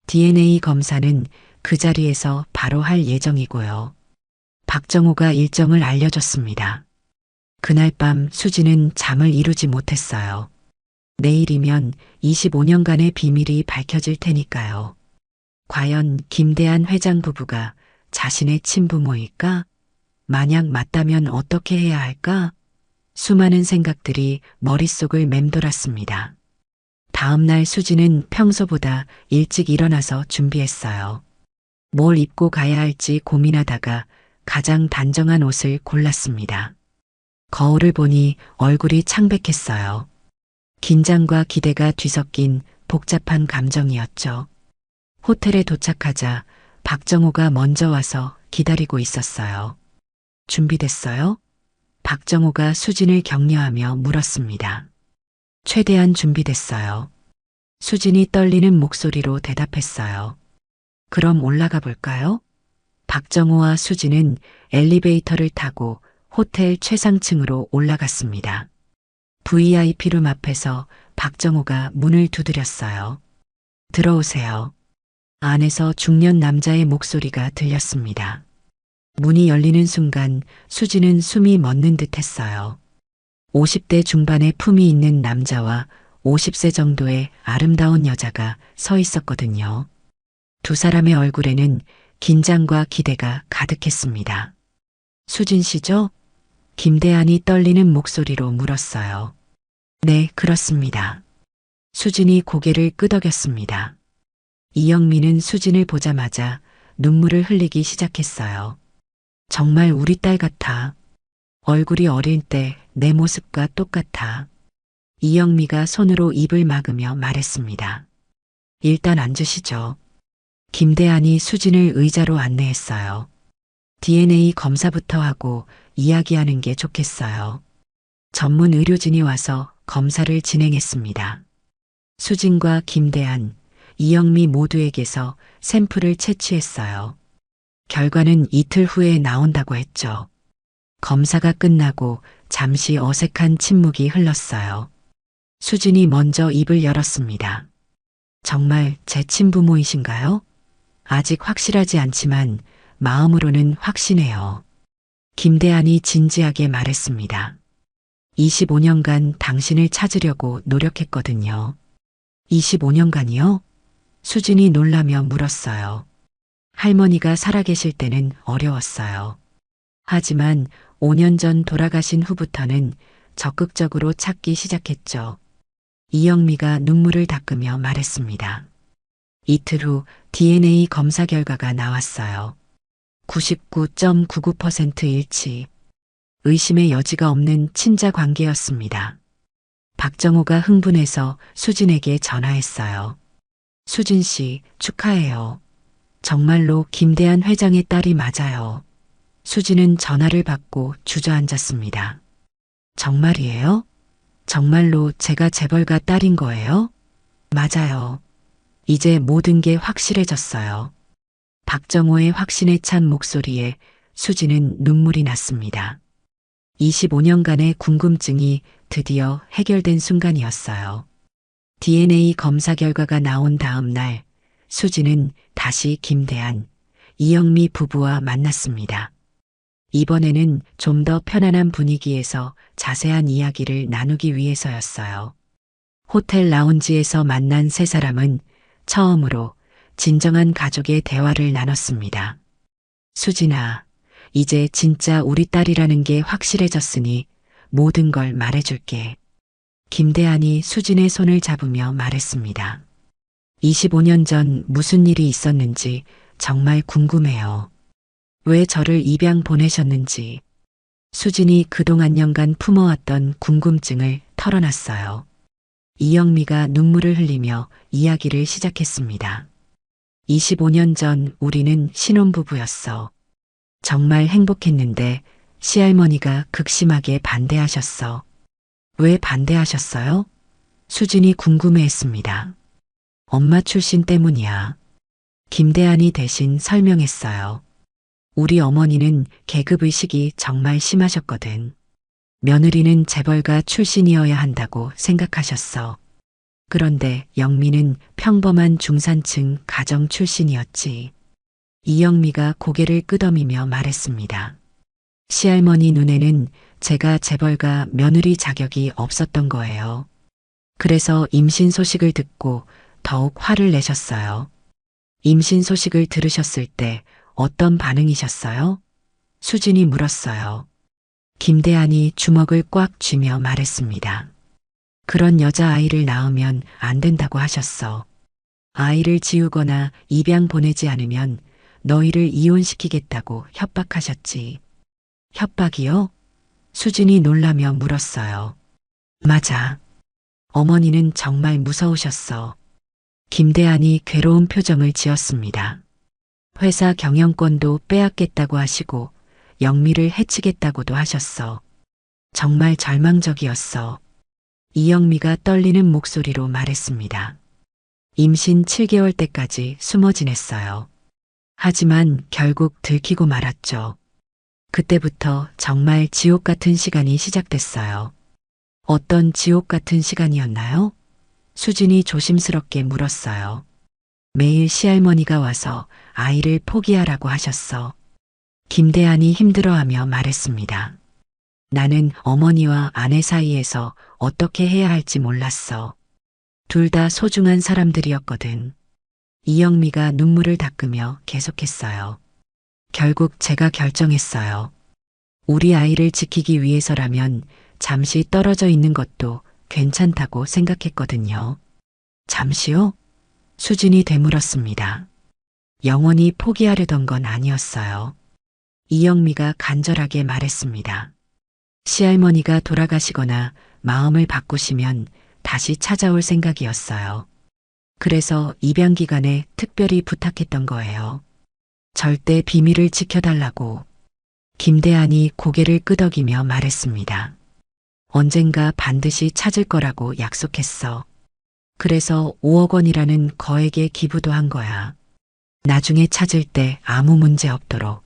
DNA 검사는 그 자리에서 바로 할 예정이고요. 박정호가 일정을 알려줬습니다. 그날 밤 수진은 잠을 이루지 못했어요. 내일이면 25년간의 비밀이 밝혀질 테니까요. 과연 김대한 회장 부부가 자신의 친부모일까? 만약 맞다면 어떻게 해야 할까? 수많은 생각들이 머릿속을 맴돌았습니다. 다음 날 수지는 평소보다 일찍 일어나서 준비했어요. 뭘 입고 가야 할지 고민하다가 가장 단정한 옷을 골랐습니다. 거울을 보니 얼굴이 창백했어요. 긴장과 기대가 뒤섞인 복잡한 감정이었죠. 호텔에 도착하자 박정호가 먼저 와서 기다리고 있었어요. 준비됐어요? 박정호가 수진을 격려하며 물었습니다. 최대한 준비됐어요. 수진이 떨리는 목소리로 대답했어요. 그럼 올라가 볼까요? 박정호와 수진은 엘리베이터를 타고 호텔 최상층으로 올라갔습니다. VIP룸 앞에서 박정호가 문을 두드렸어요. 들어오세요. 안에서 중년 남자의 목소리가 들렸습니다. 문이 열리는 순간 수지는 숨이 멎는 듯 했어요. 50대 중반의 품이 있는 남자와 50세 정도의 아름다운 여자가 서 있었거든요. 두 사람의 얼굴에는 긴장과 기대가 가득했습니다. 수진 씨죠? 김대한이 떨리는 목소리로 물었어요. 네, 그렇습니다. 수진이 고개를 끄덕였습니다. 이영미는 수진을 보자마자 눈물을 흘리기 시작했어요. 정말 우리 딸 같아. 얼굴이 어릴 때 내 모습과 똑같아. 이영미가 손으로 입을 막으며 말했습니다. 일단 앉으시죠. 김대한이 수진을 의자로 안내했어요. DNA 검사부터 하고 이야기하는 게 좋겠어요. 전문 의료진이 와서 검사를 진행했습니다. 수진과 김대한, 이영미 모두에게서 샘플을 채취했어요. 결과는 이틀 후에 나온다고 했죠. 검사가 끝나고 잠시 어색한 침묵이 흘렀어요. 수진이 먼저 입을 열었습니다. 정말 제 친부모이신가요? 아직 확실하지 않지만 마음으로는 확신해요. 김대한이 진지하게 말했습니다. 25년간 당신을 찾으려고 노력했거든요. 25년간이요? 수진이 놀라며 물었어요. 할머니가 살아계실 때는 어려웠어요. 하지만 5년 전 돌아가신 후부터는 적극적으로 찾기 시작했죠. 이영미가 눈물을 닦으며 말했습니다. 이틀 후 DNA 검사 결과가 나왔어요. 99.99% 일치. 의심의 여지가 없는 친자 관계였습니다. 박정호가 흥분해서 수진에게 전화했어요. 수진 씨, 축하해요. 정말로 김대한 회장의 딸이 맞아요. 수진은 전화를 받고 주저앉았습니다. 정말이에요? 정말로 제가 재벌가 딸인 거예요? 맞아요. 이제 모든 게 확실해졌어요. 박정호의 확신에 찬 목소리에 수진은 눈물이 났습니다. 25년간의 궁금증이 드디어 해결된 순간이었어요. DNA 검사 결과가 나온 다음 날 수진은 다시 김대한, 이영미 부부와 만났습니다. 이번에는 좀 더 편안한 분위기에서 자세한 이야기를 나누기 위해서였어요. 호텔 라운지에서 만난 세 사람은 처음으로 진정한 가족의 대화를 나눴습니다. 수진아, 이제 진짜 우리 딸이라는 게 확실해졌으니 모든 걸 말해줄게. 김대한이 수진의 손을 잡으며 말했습니다. 25년 전 무슨 일이 있었는지 정말 궁금해요. 왜 저를 입양 보내셨는지. 수진이 그동안 년간 품어왔던 궁금증을 털어놨어요. 이영미가 눈물을 흘리며 이야기를 시작했습니다. 25년 전 우리는 신혼부부였어. 정말 행복했는데 시할머니가 극심하게 반대하셨어. 왜 반대하셨어요? 수진이 궁금해했습니다. 엄마 출신 때문이야. 김대한이 대신 설명했어요. 우리 어머니는 계급의식이 정말 심하셨거든. 며느리는 재벌가 출신이어야 한다고 생각하셨어. 그런데 영미는 평범한 중산층 가정 출신이었지. 이영미가 고개를 끄덕이며 말했습니다. 시할머니 눈에는 제가 재벌가 며느리 자격이 없었던 거예요. 그래서 임신 소식을 듣고 더욱 화를 내셨어요. 임신 소식을 들으셨을 때 어떤 반응이셨어요? 수진이 물었어요. 김대한이 주먹을 꽉 쥐며 말했습니다. 그런 여자아이를 낳으면 안 된다고 하셨어. 아이를 지우거나 입양 보내지 않으면 너희를 이혼시키겠다고 협박하셨지. 협박이요? 수진이 놀라며 물었어요. 맞아. 어머니는 정말 무서우셨어. 김대한이 괴로운 표정을 지었습니다. 회사 경영권도 빼앗겠다고 하시고 영미를 해치겠다고도 하셨어. 정말 절망적이었어. 이영미가 떨리는 목소리로 말했습니다. 임신 7개월 때까지 숨어 지냈어요. 하지만 결국 들키고 말았죠. 그때부터 정말 지옥 같은 시간이 시작됐어요. 어떤 지옥 같은 시간이었나요? 수진이 조심스럽게 물었어요. 매일 시할머니가 와서 아이를 포기하라고 하셨어. 김대한이 힘들어하며 말했습니다. 나는 어머니와 아내 사이에서 어떻게 해야 할지 몰랐어. 둘 다 소중한 사람들이었거든. 이영미가 눈물을 닦으며 계속했어요. 결국 제가 결정했어요. 우리 아이를 지키기 위해서라면 잠시 떨어져 있는 것도 괜찮다고 생각했거든요. 잠시요? 수진이 되물었습니다. 영원히 포기하려던 건 아니었어요. 이영미가 간절하게 말했습니다. 시할머니가 돌아가시거나 마음을 바꾸시면 다시 찾아올 생각이었어요. 그래서 입양 기간에 특별히 부탁했던 거예요. 절대 비밀을 지켜달라고. 김대한이 고개를 끄덕이며 말했습니다. 언젠가 반드시 찾을 거라고 약속했어. 그래서 5억 원이라는 거액의 기부도 한 거야. 나중에 찾을 때 아무 문제 없도록.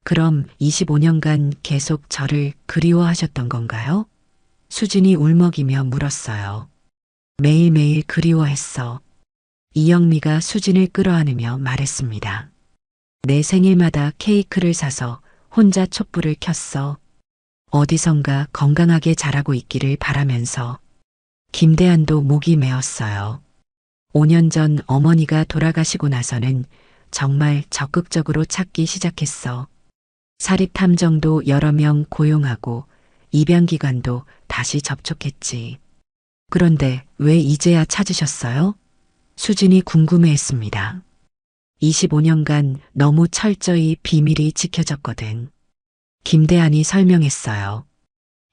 그럼 25년간 계속 저를 그리워하셨던 건가요? 수진이 울먹이며 물었어요. 매일매일 그리워했어. 이영미가 수진을 끌어안으며 말했습니다. 내 생일마다 케이크를 사서 혼자 촛불을 켰어. 어디선가 건강하게 자라고 있기를 바라면서. 김대한도 목이 메었어요. 5년 전 어머니가 돌아가시고 나서는 정말 적극적으로 찾기 시작했어. 사립탐정도 여러 명 고용하고 입양기관도 다시 접촉했지. 그런데 왜 이제야 찾으셨어요? 수진이 궁금해했습니다. 25년간 너무 철저히 비밀이 지켜졌거든. 김대한이 설명했어요.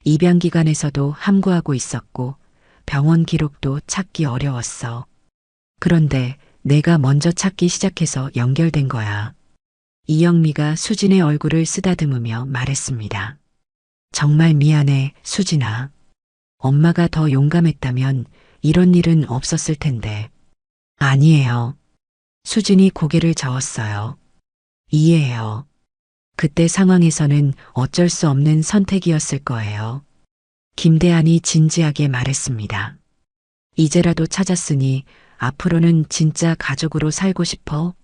입양기관에서도 함구하고 있었고 병원 기록도 찾기 어려웠어. 그런데 내가 먼저 찾기 시작해서 연결된 거야. 이영미가 수진의 얼굴을 쓰다듬으며 말했습니다. 정말 미안해, 수진아. 엄마가 더 용감했다면 이런 일은 없었을 텐데. 아니에요. 수진이 고개를 저었어요. 이해해요. 그때 상황에서는 어쩔 수 없는 선택이었을 거예요. 김대한이 진지하게 말했습니다. 이제라도 찾았으니 앞으로는 진짜 가족으로 살고 싶어?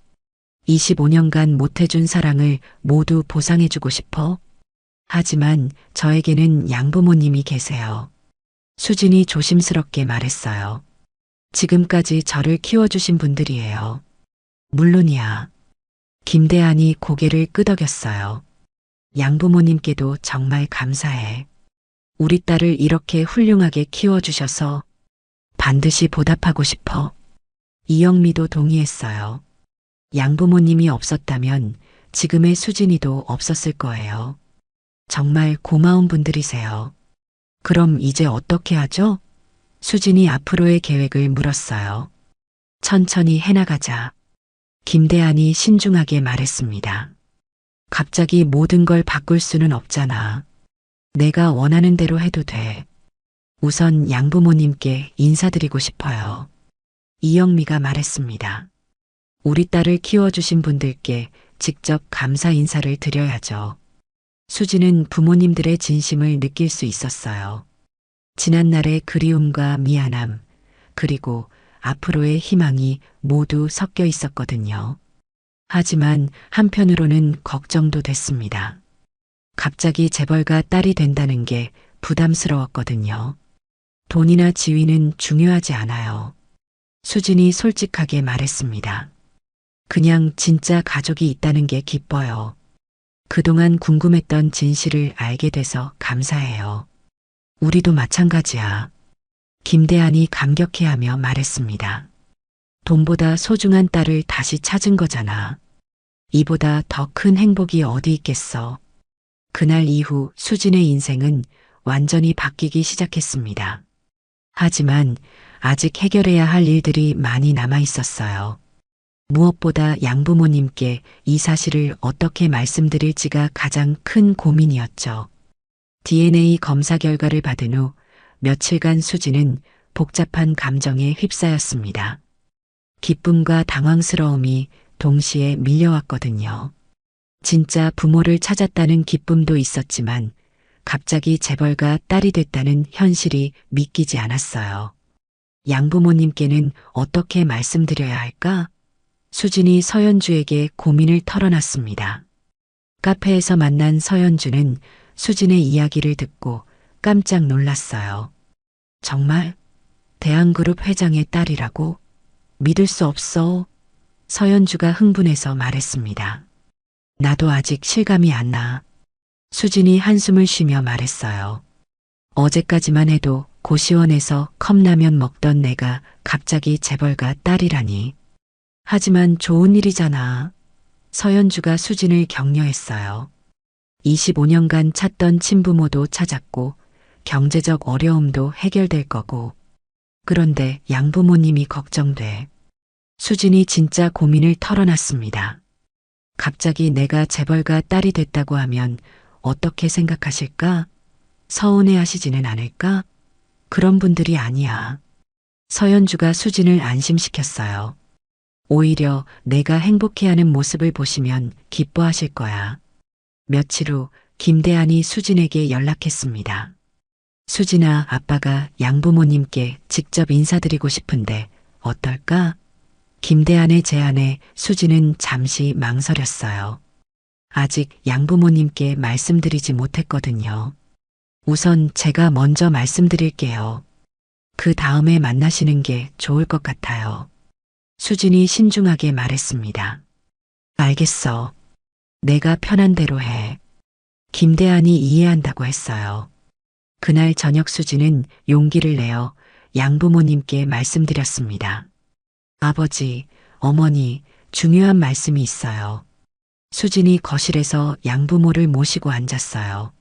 25년간 못해준 사랑을 모두 보상해주고 싶어? 하지만 저에게는 양부모님이 계세요. 수진이 조심스럽게 말했어요. 지금까지 저를 키워주신 분들이에요. 물론이야. 김대한이 고개를 끄덕였어요. 양부모님께도 정말 감사해. 우리 딸을 이렇게 훌륭하게 키워주셔서 반드시 보답하고 싶어. 이영미도 동의했어요. 양부모님이 없었다면 지금의 수진이도 없었을 거예요. 정말 고마운 분들이세요. 그럼 이제 어떻게 하죠? 수진이 앞으로의 계획을 물었어요. 천천히 해나가자. 김대한이 신중하게 말했습니다. 갑자기 모든 걸 바꿀 수는 없잖아. 내가 원하는 대로 해도 돼. 우선 양부모님께 인사드리고 싶어요. 이영미가 말했습니다. 우리 딸을 키워주신 분들께 직접 감사 인사를 드려야죠. 수지는 부모님들의 진심을 느낄 수 있었어요. 지난날의 그리움과 미안함, 그리고 앞으로의 희망이 모두 섞여 있었거든요. 하지만 한편으로는 걱정도 됐습니다. 갑자기 재벌가 딸이 된다는 게 부담스러웠거든요. 돈이나 지위는 중요하지 않아요. 수진이 솔직하게 말했습니다. 그냥 진짜 가족이 있다는 게 기뻐요. 그동안 궁금했던 진실을 알게 돼서 감사해요. 우리도 마찬가지야. 김대한이 감격해하며 말했습니다. 돈보다 소중한 딸을 다시 찾은 거잖아. 이보다 더 큰 행복이 어디 있겠어. 그날 이후 수진의 인생은 완전히 바뀌기 시작했습니다. 하지만 아직 해결해야 할 일들이 많이 남아 있었어요. 무엇보다 양부모님께 이 사실을 어떻게 말씀드릴지가 가장 큰 고민이었죠. DNA 검사 결과를 받은 후 며칠간 수지는 복잡한 감정에 휩싸였습니다. 기쁨과 당황스러움이 동시에 밀려왔거든요. 진짜 부모를 찾았다는 기쁨도 있었지만 갑자기 재벌가 딸이 됐다는 현실이 믿기지 않았어요. 양부모님께는 어떻게 말씀드려야 할까? 수진이 서연주에게 고민을 털어놨습니다. 카페에서 만난 서연주는 수진의 이야기를 듣고 깜짝 놀랐어요. 정말? 대한그룹 회장의 딸이라고? 믿을 수 없어. 서연주가 흥분해서 말했습니다. 나도 아직 실감이 안 나. 수진이 한숨을 쉬며 말했어요. 어제까지만 해도 고시원에서 컵라면 먹던 내가 갑자기 재벌가 딸이라니. 하지만 좋은 일이잖아. 서연주가 수진을 격려했어요. 25년간 찾던 친부모도 찾았고 경제적 어려움도 해결될 거고. 그런데 양부모님이 걱정돼. 수진이 진짜 고민을 털어놨습니다. 갑자기 내가 재벌가 딸이 됐다고 하면 어떻게 생각하실까? 서운해 하시지는 않을까? 그런 분들이 아니야. 서연주가 수진을 안심시켰어요. 오히려 내가 행복해하는 모습을 보시면 기뻐하실 거야. 며칠 후 김대한이 수진에게 연락했습니다. 수진아, 아빠가 양부모님께 직접 인사드리고 싶은데 어떨까? 김대한의 제안에 수진은 잠시 망설였어요. 아직 양부모님께 말씀드리지 못했거든요. 우선 제가 먼저 말씀드릴게요. 그 다음에 만나시는 게 좋을 것 같아요. 수진이 신중하게 말했습니다. 알겠어. 내가 편한 대로 해. 김대한이 이해한다고 했어요. 그날 저녁 수진은 용기를 내어 양부모님께 말씀드렸습니다. 아버지, 어머니, 중요한 말씀이 있어요. 수진이 거실에서 양부모를 모시고 앉았어요.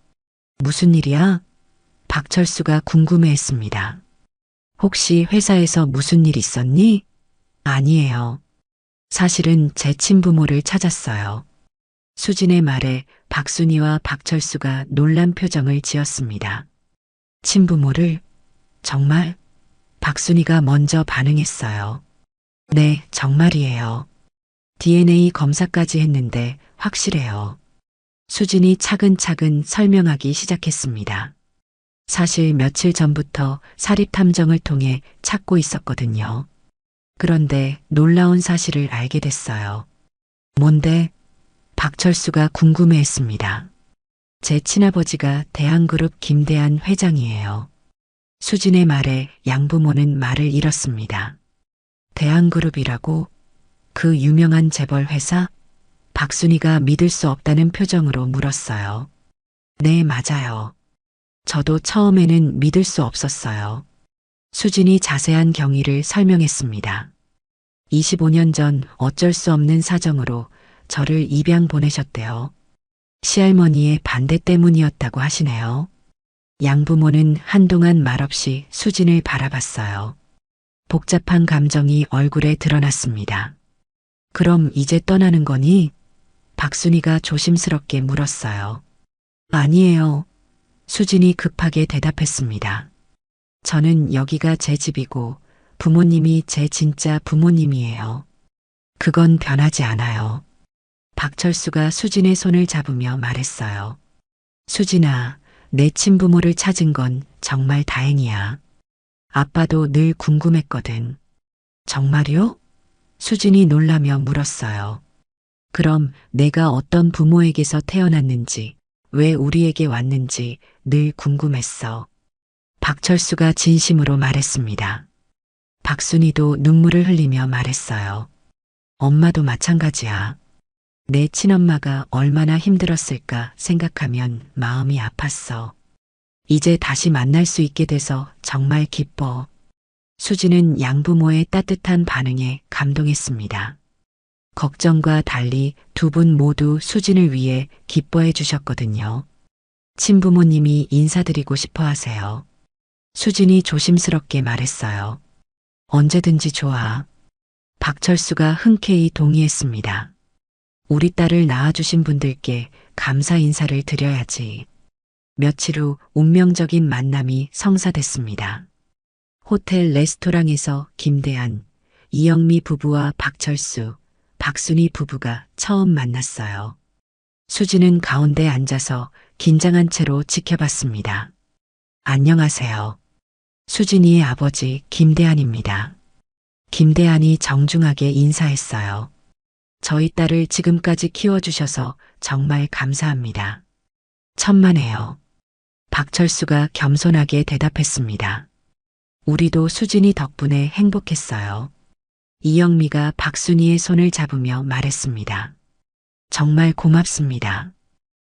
무슨 일이야? 박철수가 궁금해했습니다. 혹시 회사에서 무슨 일 있었니? 아니에요. 사실은 제 친부모를 찾았어요. 수진의 말에 박순이와 박철수가 놀란 표정을 지었습니다. 친부모를? 정말? 박순이가 먼저 반응했어요. 네, 정말이에요. DNA 검사까지 했는데 확실해요. 수진이 차근차근 설명하기 시작했습니다. 사실 며칠 전부터 사립탐정을 통해 찾고 있었거든요. 그런데 놀라운 사실을 알게 됐어요. 뭔데? 박철수가 궁금해했습니다. 제 친아버지가 대한그룹 김대한 회장이에요. 수진의 말에 양부모는 말을 잃었습니다. 대한그룹이라고? 그 유명한 재벌 회사? 박순이가 믿을 수 없다는 표정으로 물었어요. 네, 맞아요. 저도 처음에는 믿을 수 없었어요. 수진이 자세한 경위를 설명했습니다. 25년 전 어쩔 수 없는 사정으로 저를 입양 보내셨대요. 시할머니의 반대 때문이었다고 하시네요. 양부모는 한동안 말없이 수진을 바라봤어요. 복잡한 감정이 얼굴에 드러났습니다. 그럼 이제 떠나는 거니? 박순이가 조심스럽게 물었어요. 아니에요. 수진이 급하게 대답했습니다. 저는 여기가 제 집이고 부모님이 제 진짜 부모님이에요. 그건 변하지 않아요. 박철수가 수진의 손을 잡으며 말했어요. 수진아, 내 친부모를 찾은 건 정말 다행이야. 아빠도 늘 궁금했거든. 정말요? 수진이 놀라며 물었어요. 그럼 내가 어떤 부모에게서 태어났는지, 왜 우리에게 왔는지 늘 궁금했어. 박철수가 진심으로 말했습니다. 박순이도 눈물을 흘리며 말했어요. 엄마도 마찬가지야. 내 친엄마가 얼마나 힘들었을까 생각하면 마음이 아팠어. 이제 다시 만날 수 있게 돼서 정말 기뻐. 수지는 양부모의 따뜻한 반응에 감동했습니다. 걱정과 달리 두 분 모두 수진을 위해 기뻐해 주셨거든요. 친부모님이 인사드리고 싶어 하세요. 수진이 조심스럽게 말했어요. 언제든지 좋아. 박철수가 흔쾌히 동의했습니다. 우리 딸을 낳아주신 분들께 감사 인사를 드려야지. 며칠 후 운명적인 만남이 성사됐습니다. 호텔 레스토랑에서 김대한, 이영미 부부와 박철수, 박순희 부부가 처음 만났어요. 수지는 가운데 앉아서 긴장한 채로 지켜봤습니다. 안녕하세요. 수진이의 아버지 김대한입니다. 김대한이 정중하게 인사했어요. 저희 딸을 지금까지 키워주셔서 정말 감사합니다. 천만에요. 박철수가 겸손하게 대답했습니다. 우리도 수진이 덕분에 행복했어요. 이영미가 박순희의 손을 잡으며 말했습니다. 정말 고맙습니다.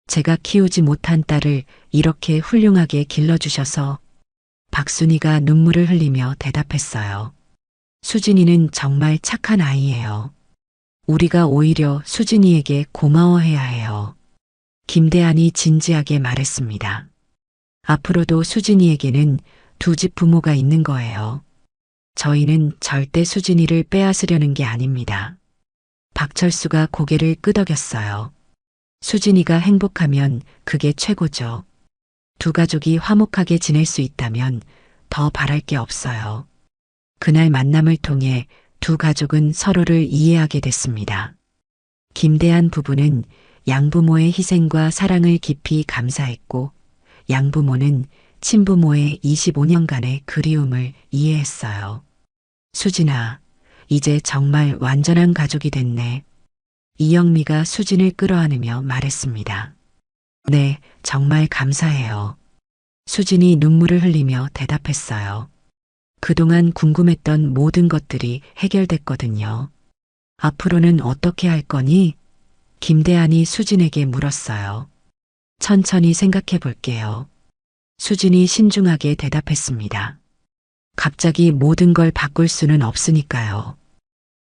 제가 키우지 못한 딸을 이렇게 훌륭하게 길러주셔서. 박순희가 눈물을 흘리며 대답했어요. 수진이는 정말 착한 아이예요. 우리가 오히려 수진이에게 고마워해야 해요. 김대한이 진지하게 말했습니다. 앞으로도 수진이에게는 두 집 부모가 있는 거예요. 저희는 절대 수진이를 빼앗으려는 게 아닙니다. 박철수가 고개를 끄덕였어요. 수진이가 행복하면 그게 최고죠. 두 가족이 화목하게 지낼 수 있다면 더 바랄 게 없어요. 그날 만남을 통해 두 가족은 서로를 이해하게 됐습니다. 김대한 부부는 양부모의 희생과 사랑을 깊이 감사했고, 양부모는 친부모의 25년간의 그리움을 이해했어요. 수진아, 이제 정말 완전한 가족이 됐네. 이영미가 수진을 끌어안으며 말했습니다. 네, 정말 감사해요. 수진이 눈물을 흘리며 대답했어요. 그동안 궁금했던 모든 것들이 해결됐거든요. 앞으로는 어떻게 할 거니? 김대한이 수진에게 물었어요. 천천히 생각해 볼게요. 수진이 신중하게 대답했습니다. 갑자기 모든 걸 바꿀 수는 없으니까요.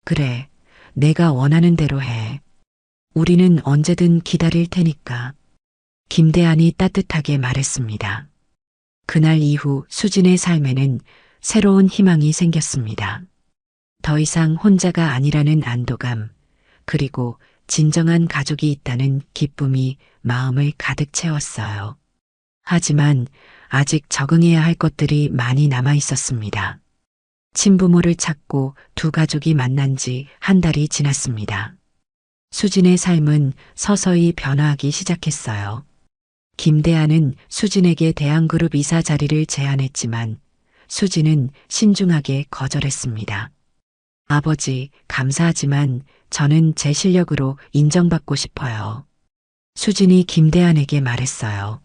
그래, 내가 원하는 대로 해. 우리는 언제든 기다릴 테니까. 김대한이 따뜻하게 말했습니다. 그날 이후 수진의 삶에는 새로운 희망이 생겼습니다. 더 이상 혼자가 아니라는 안도감, 그리고 진정한 가족이 있다는 기쁨이 마음을 가득 채웠어요. 하지만 아직 적응해야 할 것들이 많이 남아 있었습니다. 친부모를 찾고 두 가족이 만난 지 한 달이 지났습니다. 수진의 삶은 서서히 변화하기 시작했어요. 김대한은 수진에게 대한그룹 이사 자리를 제안했지만 수진은 신중하게 거절했습니다. 아버지, 감사하지만 저는 제 실력으로 인정받고 싶어요. 수진이 김대한에게 말했어요.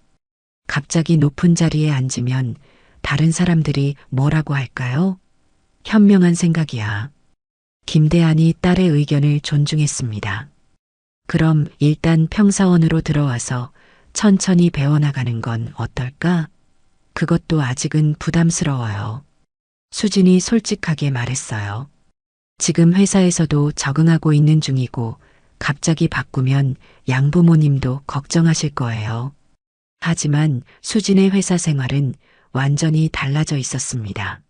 갑자기 높은 자리에 앉으면 다른 사람들이 뭐라고 할까요? 현명한 생각이야. 김대한이 딸의 의견을 존중했습니다. 그럼 일단 평사원으로 들어와서 천천히 배워나가는 건 어떨까? 그것도 아직은 부담스러워요. 수진이 솔직하게 말했어요. 지금 회사에서도 적응하고 있는 중이고 갑자기 바꾸면 양부모님도 걱정하실 거예요. 하지만 수진의 회사 생활은 완전히 달라져 있었습니다.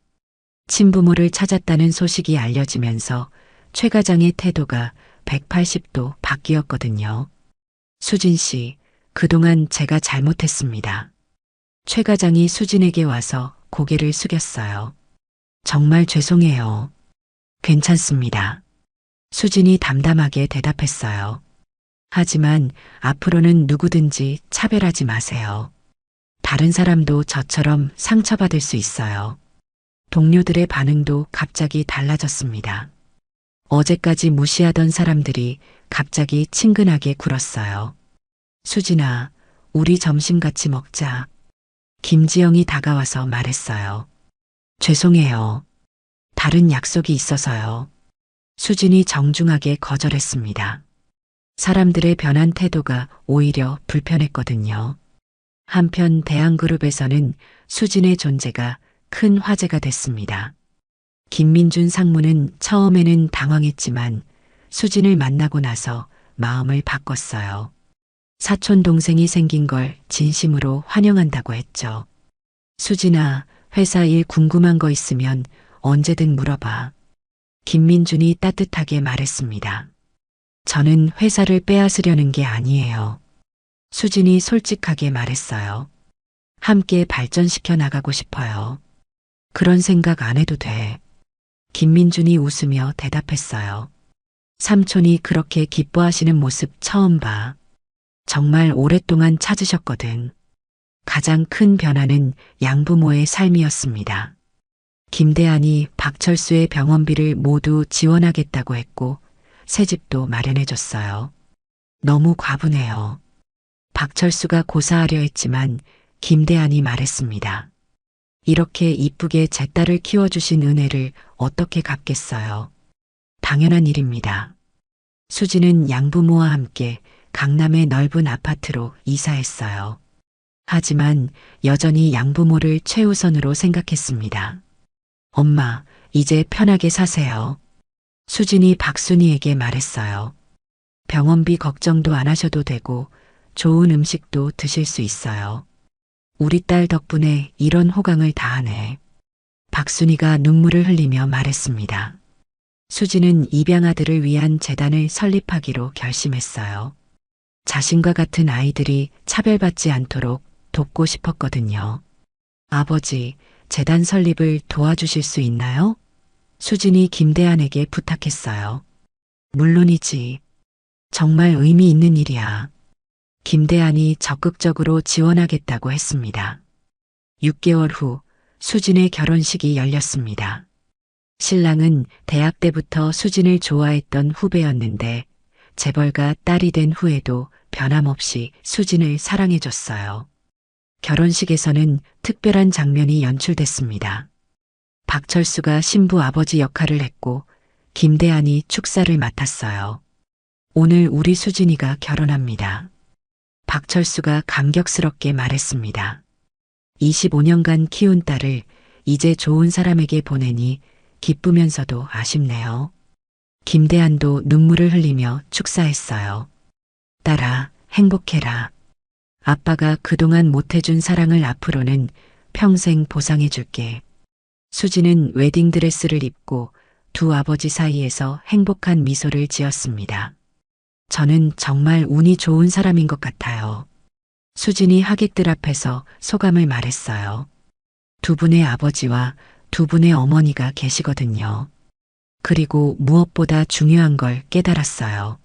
친부모를 찾았다는 소식이 알려지면서 최 과장의 태도가 180도 바뀌었거든요. 수진 씨, 그동안 제가 잘못했습니다. 최 과장이 수진에게 와서 고개를 숙였어요. 정말 죄송해요. 괜찮습니다. 수진이 담담하게 대답했어요. 하지만 앞으로는 누구든지 차별하지 마세요. 다른 사람도 저처럼 상처받을 수 있어요. 동료들의 반응도 갑자기 달라졌습니다. 어제까지 무시하던 사람들이 갑자기 친근하게 굴었어요. 수진아, 우리 점심 같이 먹자. 김지영이 다가와서 말했어요. 죄송해요. 다른 약속이 있어서요. 수진이 정중하게 거절했습니다. 사람들의 변한 태도가 오히려 불편했거든요. 한편 대한그룹에서는 수진의 존재가 큰 화제가 됐습니다. 김민준 상무는 처음에는 당황했지만 수진을 만나고 나서 마음을 바꿨어요. 사촌 동생이 생긴 걸 진심으로 환영한다고 했죠. 수진아, 회사 일 궁금한 거 있으면 언제든 물어봐. 김민준이 따뜻하게 말했습니다. 저는 회사를 빼앗으려는 게 아니에요. 수진이 솔직하게 말했어요. 함께 발전시켜 나가고 싶어요. 그런 생각 안 해도 돼. 김민준이 웃으며 대답했어요. 삼촌이 그렇게 기뻐하시는 모습 처음 봐. 정말 오랫동안 찾으셨거든. 가장 큰 변화는 양부모의 삶이었습니다. 김대한이 박철수의 병원비를 모두 지원하겠다고 했고 새 집도 마련해줬어요. 너무 과분해요. 박철수가 고사하려 했지만 김대한이 말했습니다. 이렇게 이쁘게 제 딸을 키워주신 은혜를 어떻게 갚겠어요. 당연한 일입니다. 수지는 양부모와 함께 강남의 넓은 아파트로 이사했어요. 하지만 여전히 양부모를 최우선으로 생각했습니다. 엄마, 이제 편하게 사세요. 수진이 박순이에게 말했어요. 병원비 걱정도 안 하셔도 되고 좋은 음식도 드실 수 있어요. 우리 딸 덕분에 이런 호강을 다 하네. 박순이가 눈물을 흘리며 말했습니다. 수지는 입양아들을 위한 재단을 설립하기로 결심했어요. 자신과 같은 아이들이 차별받지 않도록 돕고 싶었거든요. 아버지, 재단 설립을 도와주실 수 있나요? 수진이 김대한에게 부탁했어요. 물론이지. 정말 의미 있는 일이야. 김대한이 적극적으로 지원하겠다고 했습니다. 6개월 후 수진의 결혼식이 열렸습니다. 신랑은 대학 때부터 수진을 좋아했던 후배였는데 재벌가 딸이 된 후에도 변함없이 수진을 사랑해줬어요. 결혼식에서는 특별한 장면이 연출됐습니다. 박철수가 신부 아버지 역할을 했고 김대한이 축사를 맡았어요. 오늘 우리 수진이가 결혼합니다. 박철수가 감격스럽게 말했습니다. 25년간 키운 딸을 이제 좋은 사람에게 보내니 기쁘면서도 아쉽네요. 김대한도 눈물을 흘리며 축사했어요. 딸아, 행복해라. 아빠가 그동안 못해준 사랑을 앞으로는 평생 보상해줄게. 수지는 웨딩드레스를 입고 두 아버지 사이에서 행복한 미소를 지었습니다. 저는 정말 운이 좋은 사람인 것 같아요. 수진이 하객들 앞에서 소감을 말했어요. 두 분의 아버지와 두 분의 어머니가 계시거든요. 그리고 무엇보다 중요한 걸 깨달았어요.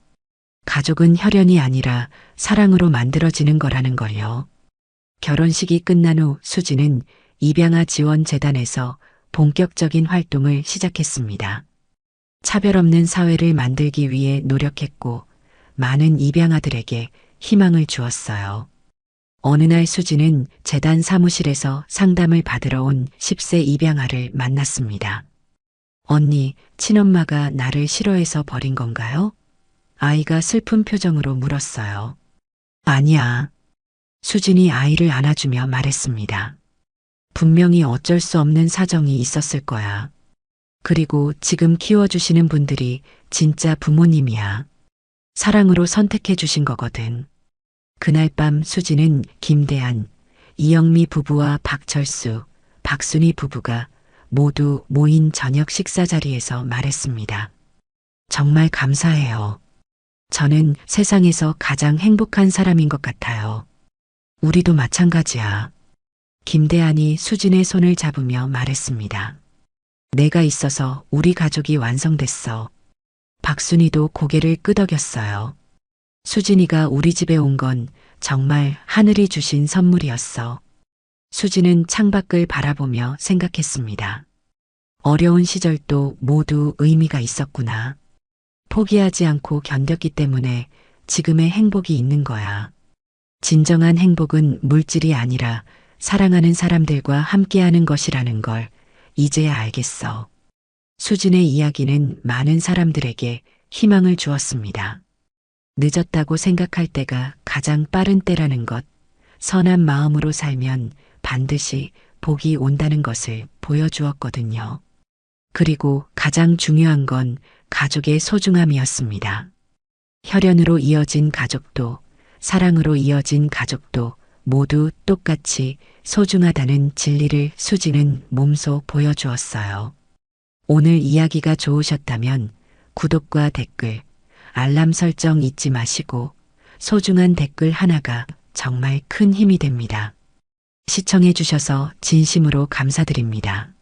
가족은 혈연이 아니라 사랑으로 만들어지는 거라는 걸요. 결혼식이 끝난 후 수지는 입양아 지원 재단에서 본격적인 활동을 시작했습니다. 차별 없는 사회를 만들기 위해 노력했고 많은 입양아들에게 희망을 주었어요. 어느 날 수지는 재단 사무실에서 상담을 받으러 온 10세 입양아를 만났습니다. 언니, 친엄마가 나를 싫어해서 버린 건가요? 아이가 슬픈 표정으로 물었어요. 아니야. 수진이 아이를 안아주며 말했습니다. 분명히 어쩔 수 없는 사정이 있었을 거야. 그리고 지금 키워주시는 분들이 진짜 부모님이야. 사랑으로 선택해 주신 거거든. 그날 밤 수지는 김대한, 이영미 부부와 박철수, 박순희 부부가 모두 모인 저녁 식사 자리에서 말했습니다. 정말 감사해요. 저는 세상에서 가장 행복한 사람인 것 같아요. 우리도 마찬가지야. 김대한이 수진의 손을 잡으며 말했습니다. 내가 있어서 우리 가족이 완성됐어. 박순희도 고개를 끄덕였어요. 수진이가 우리 집에 온 건 정말 하늘이 주신 선물이었어. 수진은 창밖을 바라보며 생각했습니다. 어려운 시절도 모두 의미가 있었구나. 포기하지 않고 견뎠기 때문에 지금의 행복이 있는 거야. 진정한 행복은 물질이 아니라 사랑하는 사람들과 함께하는 것이라는 걸 이제야 알겠어. 수진의 이야기는 많은 사람들에게 희망을 주었습니다. 늦었다고 생각할 때가 가장 빠른 때라는 것, 선한 마음으로 살면 반드시 복이 온다는 것을 보여주었거든요. 그리고 가장 중요한 건 가족의 소중함이었습니다. 혈연으로 이어진 가족도, 사랑으로 이어진 가족도 모두 똑같이 소중하다는 진리를 수지는 몸소 보여주었어요. 오늘 이야기가 좋으셨다면 구독과 댓글, 알람 설정 잊지 마시고 소중한 댓글 하나가 정말 큰 힘이 됩니다. 시청해 주셔서 진심으로 감사드립니다.